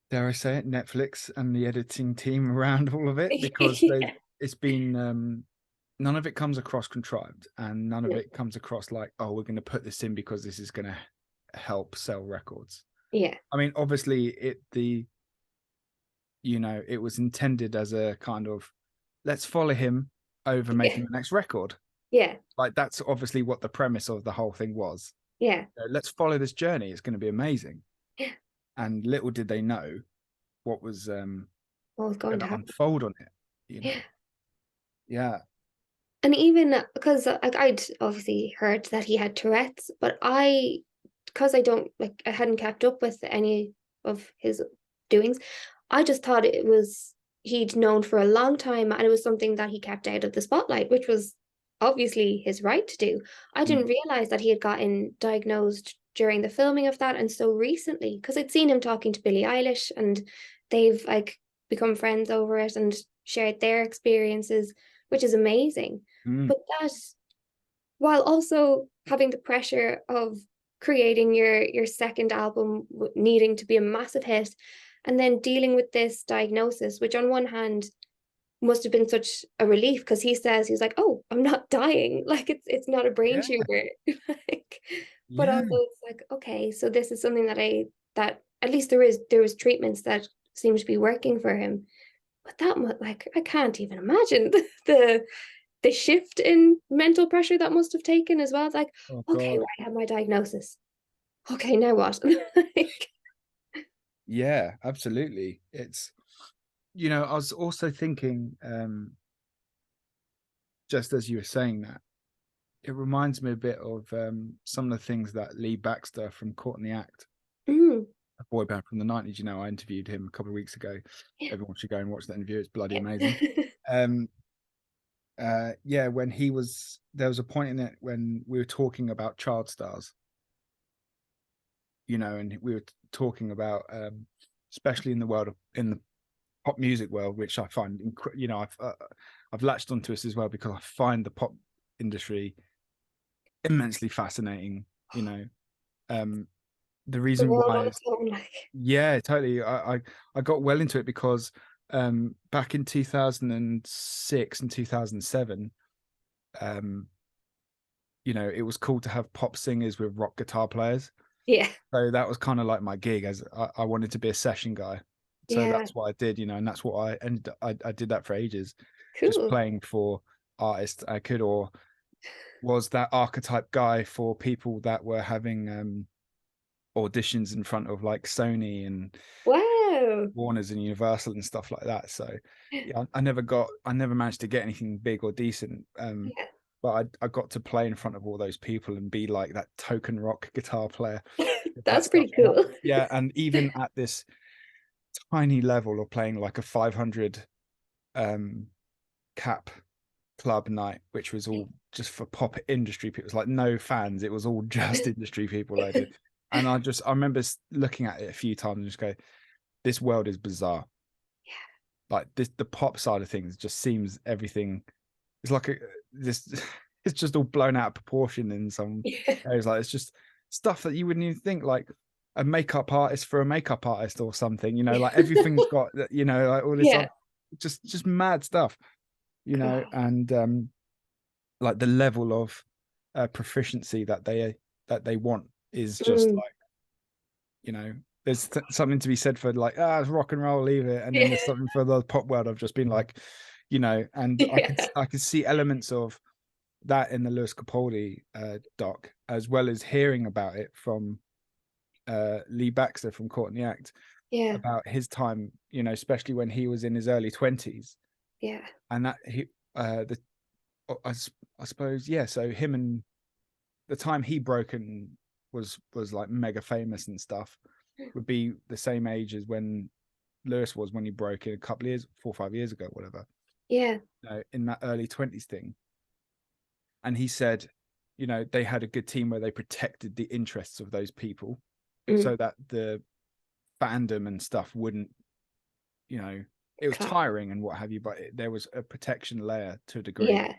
dare I say it, Netflix and the editing team around all of it, because Yeah. it's been none of it comes across contrived, and none of it comes across like, oh, we're going to put this in because this is going to help sell records. Yeah. I mean, obviously, it was intended as a kind of, let's follow him over Yeah. making the next record. Yeah. Like, that's obviously what the premise of the whole thing was. Yeah. Let's follow this journey. It's going to be amazing. Yeah. And little did they know what was What was going going to to happen? unfold on it. Yeah. Yeah. And even because like I'd obviously heard that he had Tourette's, but because I don't like I hadn't kept up with any of his doings, I just thought it was he'd known for a long time and it was something that he kept out of the spotlight, which was obviously his right to do. I Mm. didn't realize that he had gotten diagnosed during the filming of that and so recently, because I'd seen him talking to Billie Eilish and they've like become friends over it and shared their experiences, which is amazing. Mm. But that, while also having the pressure of creating your second album needing to be a massive hit, and then dealing with this diagnosis, which on one hand must have been such a relief because he says he's like, oh, I'm not dying, like it's not a brain Yeah. tumor, like, but Yeah. also it's like, okay, so this is something that at least there was treatments that seem to be working for him. But like I can't even imagine the shift in mental pressure that must have taken as well. It's like, Oh okay, God. right, I have my diagnosis. Okay, now what? Like, Yeah, absolutely. I was also thinking, just as you were saying that, it reminds me a bit of some of the things that Lee Baxter from Caught in the Act, mm, a boy band from the 90s, I interviewed him a couple of weeks ago. yeah, Everyone should go and watch that interview. It's bloody amazing. yeah. Um, yeah, there was a point in it when we were talking about child stars, and we were talking about, especially in the pop music world, which I find, I've latched onto this as well because I find the pop industry immensely fascinating. Um, the The reason world why on is, its own, like, yeah, totally. I got well into it because back in 2006 and 2007, um, it was cool to have pop singers with rock guitar players. yeah, So that was kind of like my gig, as I wanted to be a session guy. So yeah, that's what I did, and that's what I did that for ages, just cool. playing for artists I could, or was that archetype guy for people that were having auditions in front of like Sony and Wow. Warner's and Universal and stuff like that. So yeah, I never managed to get anything big or decent. Yeah. But I got to play in front of all those people and be like that token rock guitar player, that That's stuff. pretty cool. Yeah, and even at this tiny level of playing like a 500 um cap club night, which was all just for pop industry people. It was like no fans, it was all just industry people I did. And I remember looking at it a few times and just go, this world is bizarre. Like the pop side of things just seems everything. It's like this. It's just all blown out of proportion in some Yeah. areas. Like it's just stuff that you wouldn't even think, like a makeup artist for a makeup artist or something. Like everything's got like all this Yeah. just mad stuff. God. And like the level of proficiency that they want is just Mm. like, there's something to be said for like, it's rock and roll, leave it. And then Yeah. there's something for the pop world. I've just been like, and Yeah. I could see elements of that in the Lewis Capaldi doc, as well as hearing about it from Lee Baxter from Caught in the Act. Yeah. about his time, you know, especially when he was in his early 20s. Yeah. And that he the I, I suppose, yeah, so him and the time he broke and was like mega famous and stuff would be the same age as when Lewis was when he broke in a couple of years, 4 or 5 years ago, whatever, Yeah. you know, in that early 20s thing. And he said, you know, they had a good team where they protected the interests of those people Mm. so that the fandom and stuff wouldn't, you know, it was Class. tiring and what have you, but there was a protection layer to a degree. Yeah.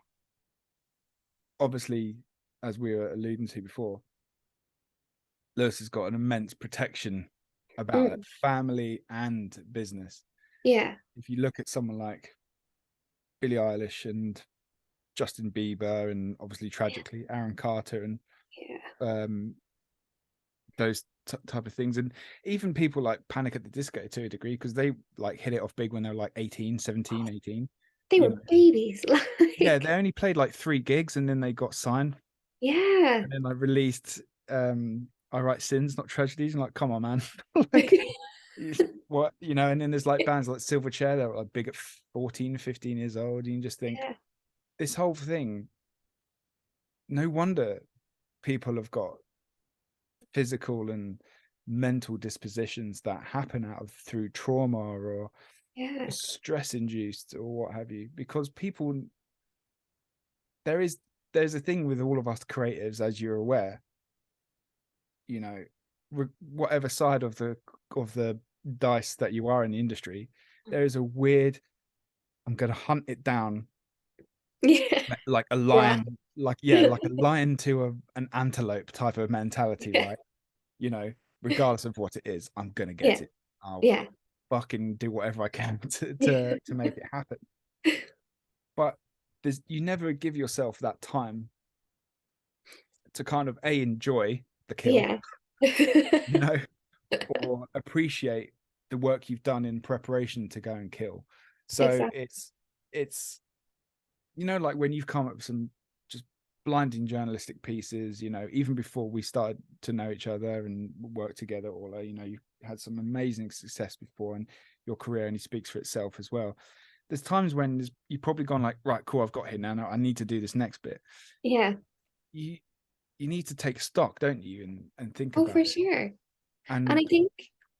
Obviously, as we were alluding to before, Lewis has got an immense protection about it, Mm. family and business. Yeah. If you look at someone like Billie Eilish and Justin Bieber, and obviously tragically Aaron Carter, and Yeah. um, those type of things, and even people like Panic at the Disco to a degree, because they like hit it off big when they were like 18, 17, 18. They You were know, babies. yeah, they Like, only played like 3 gigs and then they got signed, yeah. and then I released I Write Sins, Not Tragedies. And like, come on, man. Like, what, you know, and then there's like bands like Silverchair that were like big at 14, 15 years old. And you just think Yeah. this whole thing, no wonder people have got physical and mental dispositions that happen out of through trauma or Yeah. stress induced or what have you, because people, there is there's a thing with all of us creatives, as you're aware, you know, whatever side of the dice that you are in the industry, there is a weird, I'm going to hunt it down Yeah. like a Yeah. lion, like, yeah, like a lion to an antelope type of mentality, Yeah. right? You know, regardless of what it is, I'm gonna Yeah. get it. I'll Yeah. fucking do whatever I can Yeah. to make it happen. But there's, you never give yourself that time to kind of enjoy the kill, Yeah. you know, or appreciate the work you've done in preparation to go and kill. So Exactly. it's you know, like when you've come up with some just blinding journalistic pieces, you know, even before we started to know each other and work together, Orla, you know, you had some amazing success before, and your career only speaks for itself as well. There's times when you've probably gone like, right, cool, I've got here now. I need to do this next bit. Yeah. You you need to take stock, don't you, and think Oh, about for it. sure. And I And think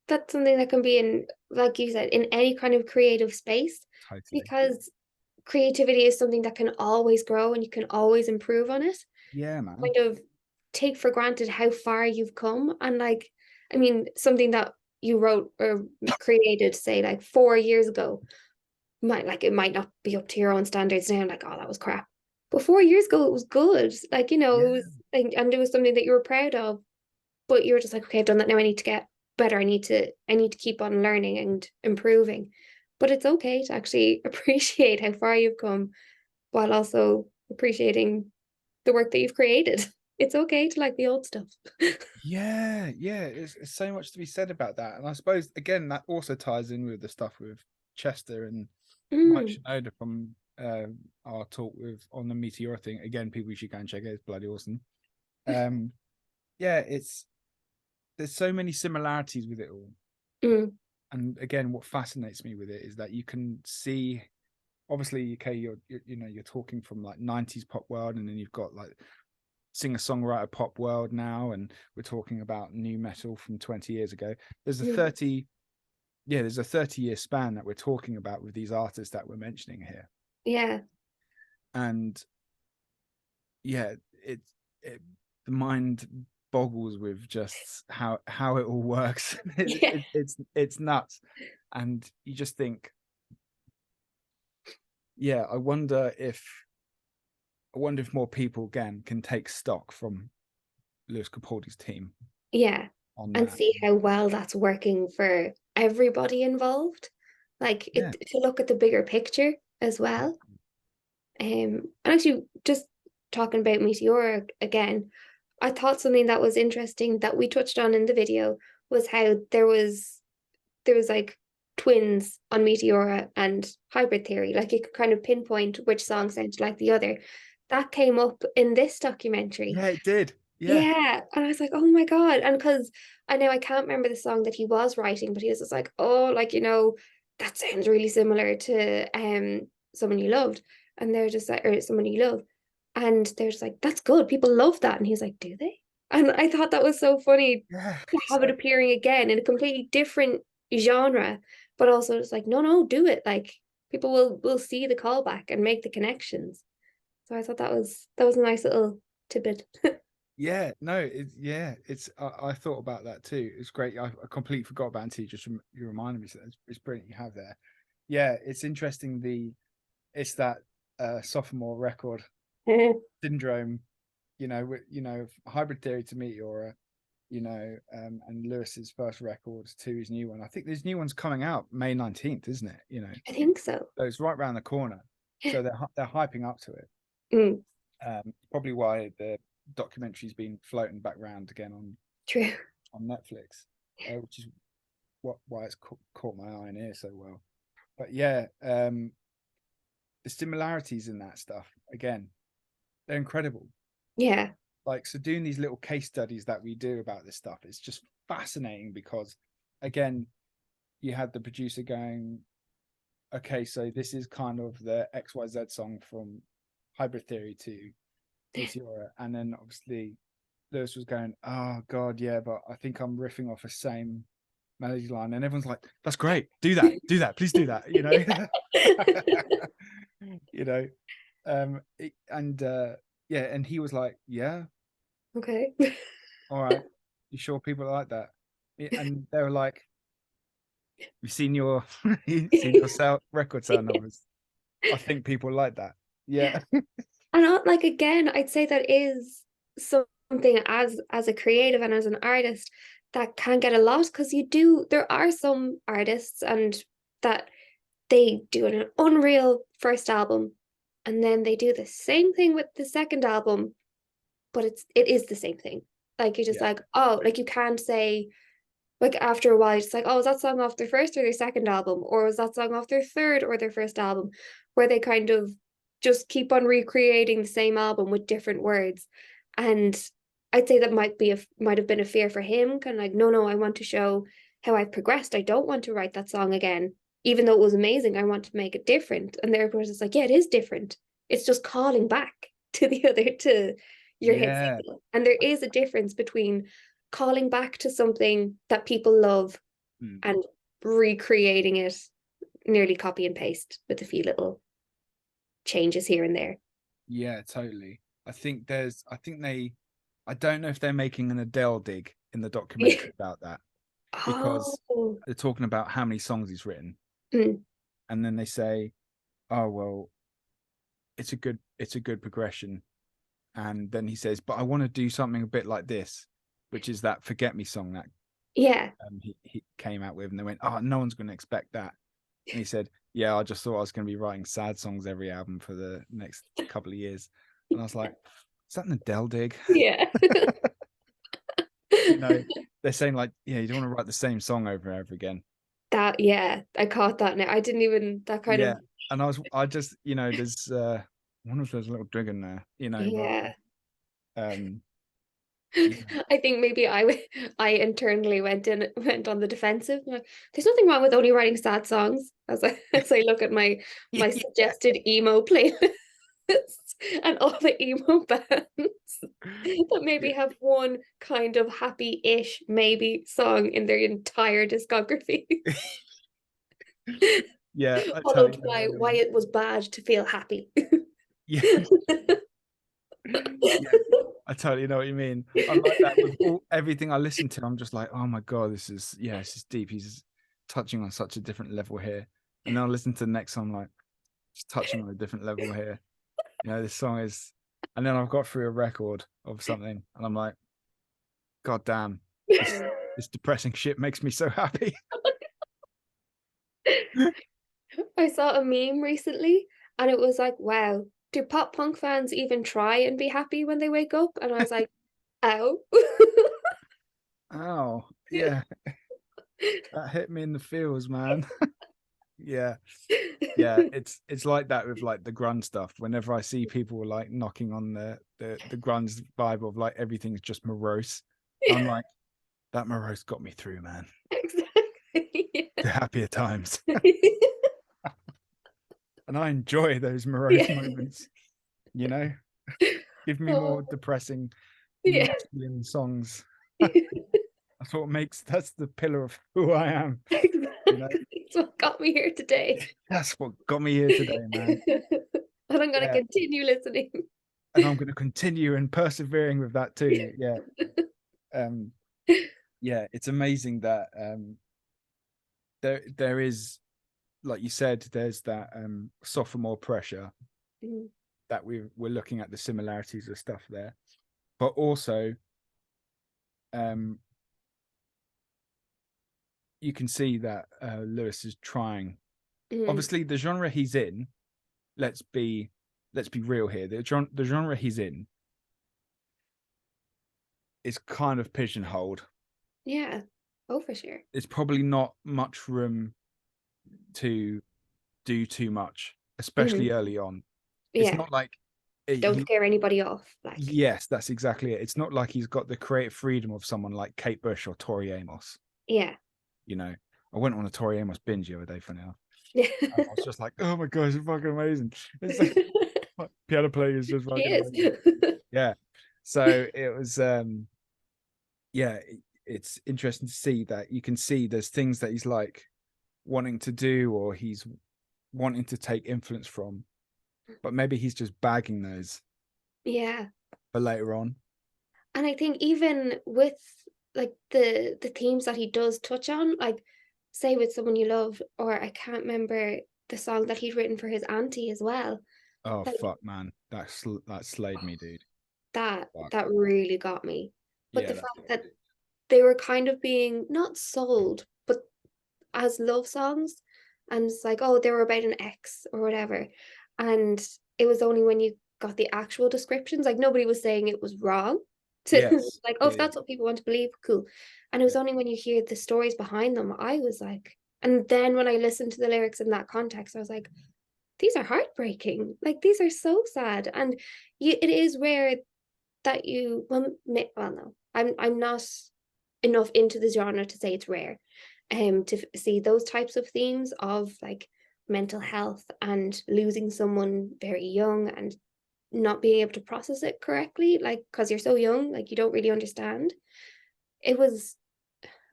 that's something that can be in, like you said, in any kind of creative space, totally, because creativity is something that can always grow and you can always improve on it. yeah, man. Kind of take for granted how far you've come. And like, I mean, something that you wrote or created, say, like 4 years ago, might like it might not be up to your own standards now, like, oh, that was crap. But 4 years ago it was good. Like, Yeah, it was like, and it was something that you were proud of, but you're just like, okay, I've done that now. I need to get better. I need to keep on learning and improving. But it's okay to actually appreciate how far you've come while also appreciating the work that you've created. It's okay to like the old stuff. yeah, yeah. It's so much to be said about that. And I suppose again that also ties in with the stuff with Chester and Mike Mm, Shinoda from our talk with on the Meteor thing. Again, people should go and check it. It's bloody awesome. Um, yeah, it's there's so many similarities with it all. mm, And again, what fascinates me with it is that you can see, obviously, okay, you're you know, you're talking from like 90s pop world, and then you've got like singer-songwriter pop world now, and we're talking about new metal from 20 years ago. There's a mm. 30 yeah, there's a 30-year span that we're talking about with these artists that we're mentioning here. Yeah, And yeah, it the mind boggles with just how it all works. yeah, It's nuts, and you just think, yeah, I wonder if more people again can take stock from Lewis Capaldi's team yeah. on And that. see how well that's working for everybody involved. Like Yeah, it to look at the bigger picture as well. And actually, just talking about Meteor again, I thought something that was interesting that we touched on in the video was how there was like twins on Meteora and Hybrid Theory. Like you could kind of pinpoint which song sounded like the other. That came up in this documentary. yeah, it did. Yeah. Yeah. And I was like, oh my God. And because I know I can't remember the song that he was writing, but he was just like, oh, like, that sounds really similar to someone you loved. And they're just like, or someone you love. And they're just like, that's good. People love that. And he's like, do they? And I thought that was so funny Yeah. to It's have it like, appearing again in a completely different genre, but also it's like, no, no, do it. Like people will see the callback and make the connections. So I thought that was a nice little tidbit. yeah, no, it's I thought about that too. It's great. I completely forgot about it until you reminded me. So it's brilliant you have there. Yeah, it's interesting. It's that sophomore record syndrome. Hybrid Theory to Meteora. And Lewis's first record to his new one. I think this new one's coming out May 19th, isn't it? I think so. So it's right around the corner. So they're hyping up to it. Mm, Probably why the documentary's been floating back around again true. on Netflix, which is why it's caught my eye and ear so well. But yeah, the similarities in that stuff again, they're incredible. Yeah. Like, so doing these little case studies that we do about this stuff, it's just fascinating because, again, you had the producer going, okay, so this is kind of the XYZ song from Hybrid Theory to Meteora, and then obviously Lewis was going, oh god, yeah, but I think I'm riffing off the same melody line, and everyone's like, that's great, do that, please do that, you know, and yeah, and he was like, yeah, Okay. all right, you sure people are like that? And they were like, you've seen your record sale numbers. I think people like that. Yeah. And like again, I'd say that is something as a creative and as an artist that can get a lot because there are some artists and that they do an unreal first album and then they do the same thing with the second album, but it is the same thing. Like you're just Yeah. like, oh, like you can't say like after a while, it's like, oh, is that song off their first or their second album? Or is that song off their third or their first album? Where they kind of just keep on recreating the same album with different words. And I'd say that might have been a fear for him, kind of like, no, no, I want to show how I've progressed. I don't want to write that song again. Even though it was amazing, I want to make it different. And their person is like, yeah, it is different. It's just calling back to your hit Yeah. single. And there is a difference between calling back to something that people love Mm. and recreating it nearly copy and paste with a few little changes here and there. Yeah, totally. I don't know if they're making an Adele dig in the Yeah. documentary about that, because Oh. they're talking about how many songs he's written, Mm. and then they say, oh well, it's a good progression, and then he says, but I want to do something a bit like this, which is that Forget Me song that Yeah. he came out with, and they went, oh, no one's going to expect that. And he said, yeah, I just thought I was going to be writing sad songs every album for the next couple of years. And I was like, is that an Adele dig? Yeah. you know, they're saying like, yeah, you don't want to write the same song over and over again. That, yeah, I caught that now. I didn't even, that kind Yeah. of, And I just, there's one of those little dig in there, yeah. but yeah. I think maybe I internally went on the defensive. Like, there's nothing wrong with only writing sad songs as I look at my Yeah. suggested emo playlist and all the emo bands that maybe Yeah. have one kind of happy-ish maybe song in their entire discography, Yeah, I totally followed know by what I why mean. it was bad to feel happy. Yeah. Yeah, I totally know what you mean. I'm like that with everything I listen to. I'm just like, oh my god, this is deep. He's touching on such a different level here. And then I listen to the next song, like, just touching on a different level here. This song is, and then I've got through a record of something, and I'm like, god damn, this depressing shit makes me so happy. I saw a meme recently and it was like, wow, do pop punk fans even try and be happy when they wake up? And I was like, ow. Oh, yeah, that hit me in the feels, man. Yeah. Yeah, it's like that with like the grunge stuff. Whenever I see people like knocking on the grunge vibe of like everything's just morose, I'm like, that morose got me through, man. Exactly. To happier times. Yeah. And I enjoy those morose Yeah. moments, you know? Give me more Oh, depressing yeah. masculine songs. That's the pillar of who I am, you know? Exactly. It's what got me here today. That's what got me here today, man. And I'm gonna Yeah. continue listening. And I'm gonna continue and persevering with that too. Yeah. Um, yeah, it's amazing that there is, like you said, there's that sophomore pressure Mm, that we're looking at the similarities of stuff there, but also um you can see that Lewis is trying. mm, Obviously, the genre he's in. Let's be real here. The genre he's in is kind of pigeonholed. yeah. Oh, for sure. There's probably not much room to do too much, especially Mm, early on. It's yeah. not like Don't he. scare anybody off. Like, Yes, that's exactly it. It's not like he's got the creative freedom of someone like Kate Bush or Tori Amos. yeah. You know, I went on a Tori Amos binge the other day. Funny enough, Yeah. and I was just like, "Oh my gosh, it's fucking amazing!" It's like piano playing is just She fucking is. amazing. Yeah. So it was yeah, it's interesting to see that you can see there's things that he's like wanting to do or he's wanting to take influence from, but maybe he's just bagging those Yeah. for later on. And I think even with like the themes that he does touch on, like say with someone you love, or I can't remember the song that he'd written for his auntie as well. Oh Like fuck, man, that slayed me, dude. Fuck. that really got me. But Yeah, the that's fact what that it is. they were kind of being not sold, but as love songs, and it's like, oh, they were about an ex or whatever. And it was only when you got the actual descriptions, like nobody was saying it was wrong to Yes. like, oh, Yeah, if yeah, that's what people want to believe, cool. And it was yeah. only when you hear the stories behind them, I was like, and then when I listened to the lyrics in that context, I was like, these are heartbreaking. Like these are so sad. And it is rare that you well no, I'm not enough into the genre to say it's rare to see those types of themes of like mental health and losing someone very young and not being able to process it correctly, like because you're so young, like you don't really understand. It was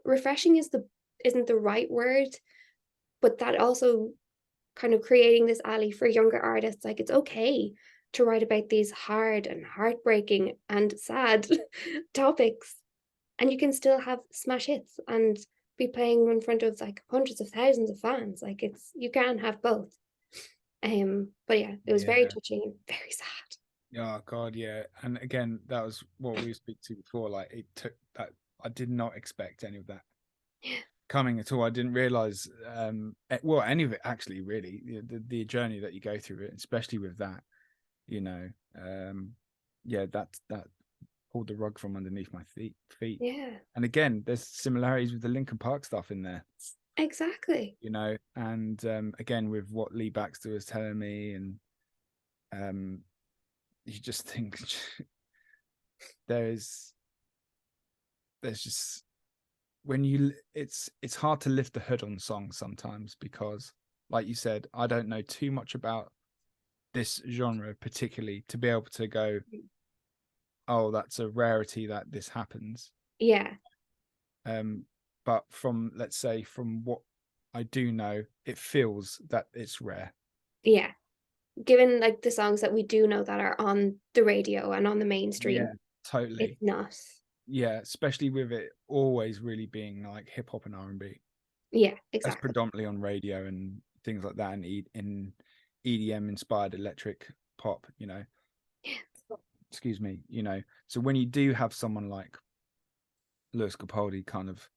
refreshing is the isn't the right word, but that also kind of creating this alley for younger artists, like it's okay to write about these hard and heartbreaking and sad topics, and you can still have smash hits and be playing in front of like hundreds of thousands of fans. Like it's you can have both. But yeah, it was very Yeah. touching and very sad. Oh God, yeah. And again, that was what we speak to before. Like it took that. I did not expect any of that Yeah. coming at all. I didn't realize, well, any of it actually, really, the journey that you go through it, especially with that, you know, yeah, that pulled the rug from underneath my feet. Yeah, And again, there's similarities with the Linkin Park stuff in there, exactly. you know, and again with what Lee Baxter was telling me, and um, you just think there's there's just when you it's hard to lift the hood on songs sometimes because like you said, I don't know too much about this genre particularly to be able to go, oh, that's a rarity that this happens. Yeah, um but from, let's say, from what I do know, it feels that it's rare. yeah. Given like the songs that we do know that are on the radio and on the Yeah, mainstream, it's totally. not. Yeah, especially with it always really being like hip hop and R&B Yeah, as exactly. predominantly on radio and things like that, and in EDM inspired electric pop, you know. Excuse me, you know. So when you do have someone like Lewis Capaldi kind of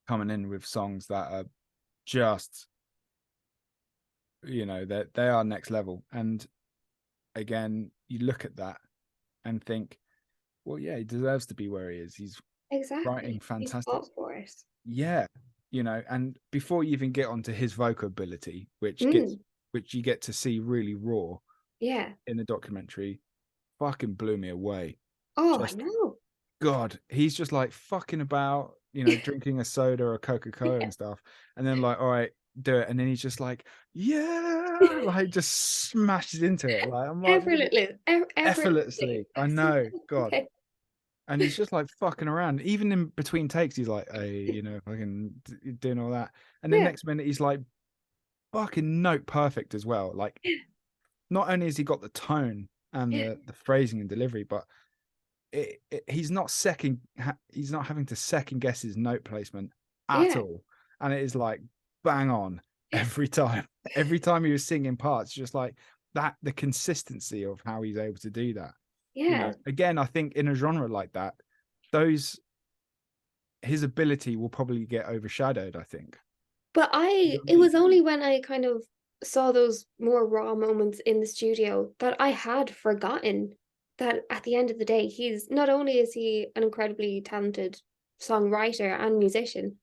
coming in with songs that are just, you know, that they are next level, and again, you look at that and think, well, yeah, he deserves to be where he is. He's writing Exactly. He's fantastic. fought for it. Yeah, you know, and before you even get onto his vocal ability, which Mm, you get to see really raw yeah. in the documentary, fucking blew me away. Oh, I Just know. God, he's just like fucking about, you know, drinking a soda or Coca-Cola Yeah. and stuff, and then like, all right, do it, and then he's just like, yeah, like just smashes into it. Like I'm like, Effortlessly. Effortlessly. effortlessly. I know, God. Okay. And he's just like fucking around. Even in between takes, he's like, hey, you know, fucking doing all that. And then Yeah. next minute, he's like fucking note perfect as well. Like, not only has he got the tone and the phrasing and delivery, but he's not he's not having to second guess his note placement at Yeah. all. And it is like bang on every time. Every time he was singing parts, just like that, the consistency of how he's able to do that. You know, Yeah. again, I think in a genre like that, those his ability will probably get overshadowed, I think. But You know what I it mean? was only when I kind of saw those more raw moments in the studio that I had forgotten that at the end of the day, he's not only is he an incredibly talented songwriter and musician,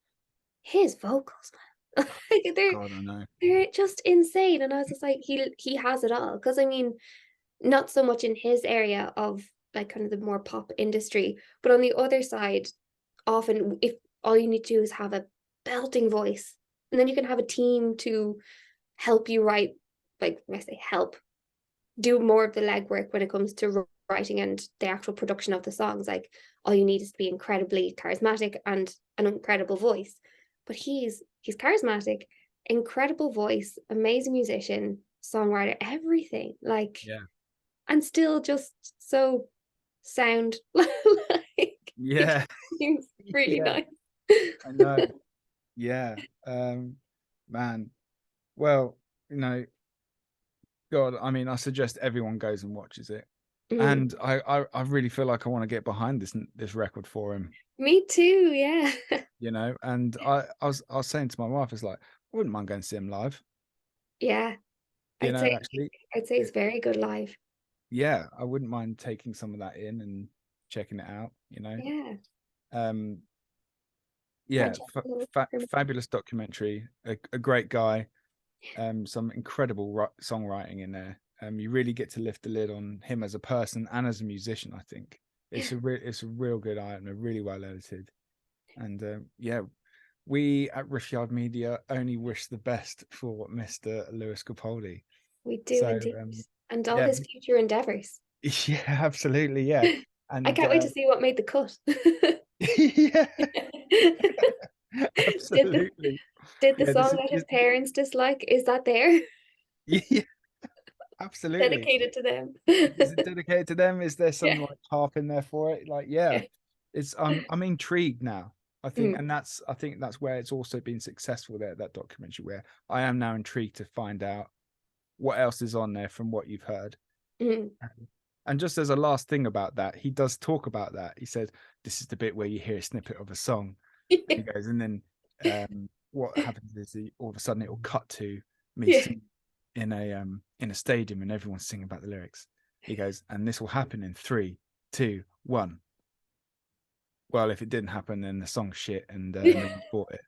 his vocals, man, like, God, I know. they're just insane. And I was just like, he has it all. Because I mean, not so much in his area of like kind of the more pop industry, but on the other side, often if all you need to do is have a belting voice, and then you can have a team to help you write, like when I say help, do more of the legwork when it comes to writing and the actual production of the songs. Like all you need is to be incredibly charismatic and an incredible voice. But he's charismatic, incredible voice, amazing musician, songwriter, everything. Like, Yeah. and still just so sound. Like it Yeah. seems really Yeah. nice. I know. Yeah. Man. Well, you know, God, I mean, I suggest everyone goes and watches it. Mm. And I really feel like I want to get behind this record for him, Me too, yeah. you know. And I was saying to my wife, it's like, I wouldn't mind going to see him live, Yeah, you I'd know, say actually. I'd say it's very good live. Yeah, I wouldn't mind taking some of that in and checking it out, you know. Yeah, Um, yeah, digest a little for me. fabulous documentary, a great guy, some incredible songwriting in there. You really get to lift the lid on him as a person and as a musician. I think Yeah, it's a real good eye and really well edited. And yeah, we at Riff Media only wish the best for Mr. Lewis Capaldi. we do So indeed. And all yeah, his future endeavors. yeah, absolutely, yeah, I and can't wait to see what made the cut. yeah, Did the absolutely, did the yeah. song that his parents dislike? Is that there? Yeah, absolutely. Dedicated to them. Is it dedicated to them? Is there some Yeah. like harp in there for it? Like, yeah, Yeah. it's I'm intrigued now. I think, Mm, and I think that's where it's also been successful there, that documentary, where I am now intrigued to find out what else is on there from what you've heard. mm. And just as a last thing about that, he does talk about that. He says, this is the bit where you hear a snippet of a song. And he goes, and then what happens is all of a sudden it will cut to me Yeah. singing in a stadium and everyone's singing about the lyrics. He goes, and this will happen in 3, 2, 1. Well, if it didn't happen, then the song's shit and no one bought it.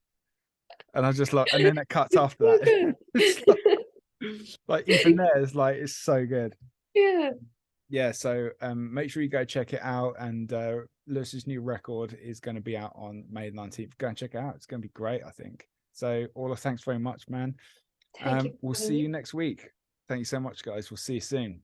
And I was just like, and then it cuts It's after so that. good. It's like even there, it's like it's so good. Yeah. Yeah, so make sure you go check it out. And Lewis's new record is going to be out on May 19th. Go and check it out. It's going to be great, I think. So, Ola, thanks very much, man. Thank you We'll for having see me. you next week. Thank you so much, guys. We'll see you soon.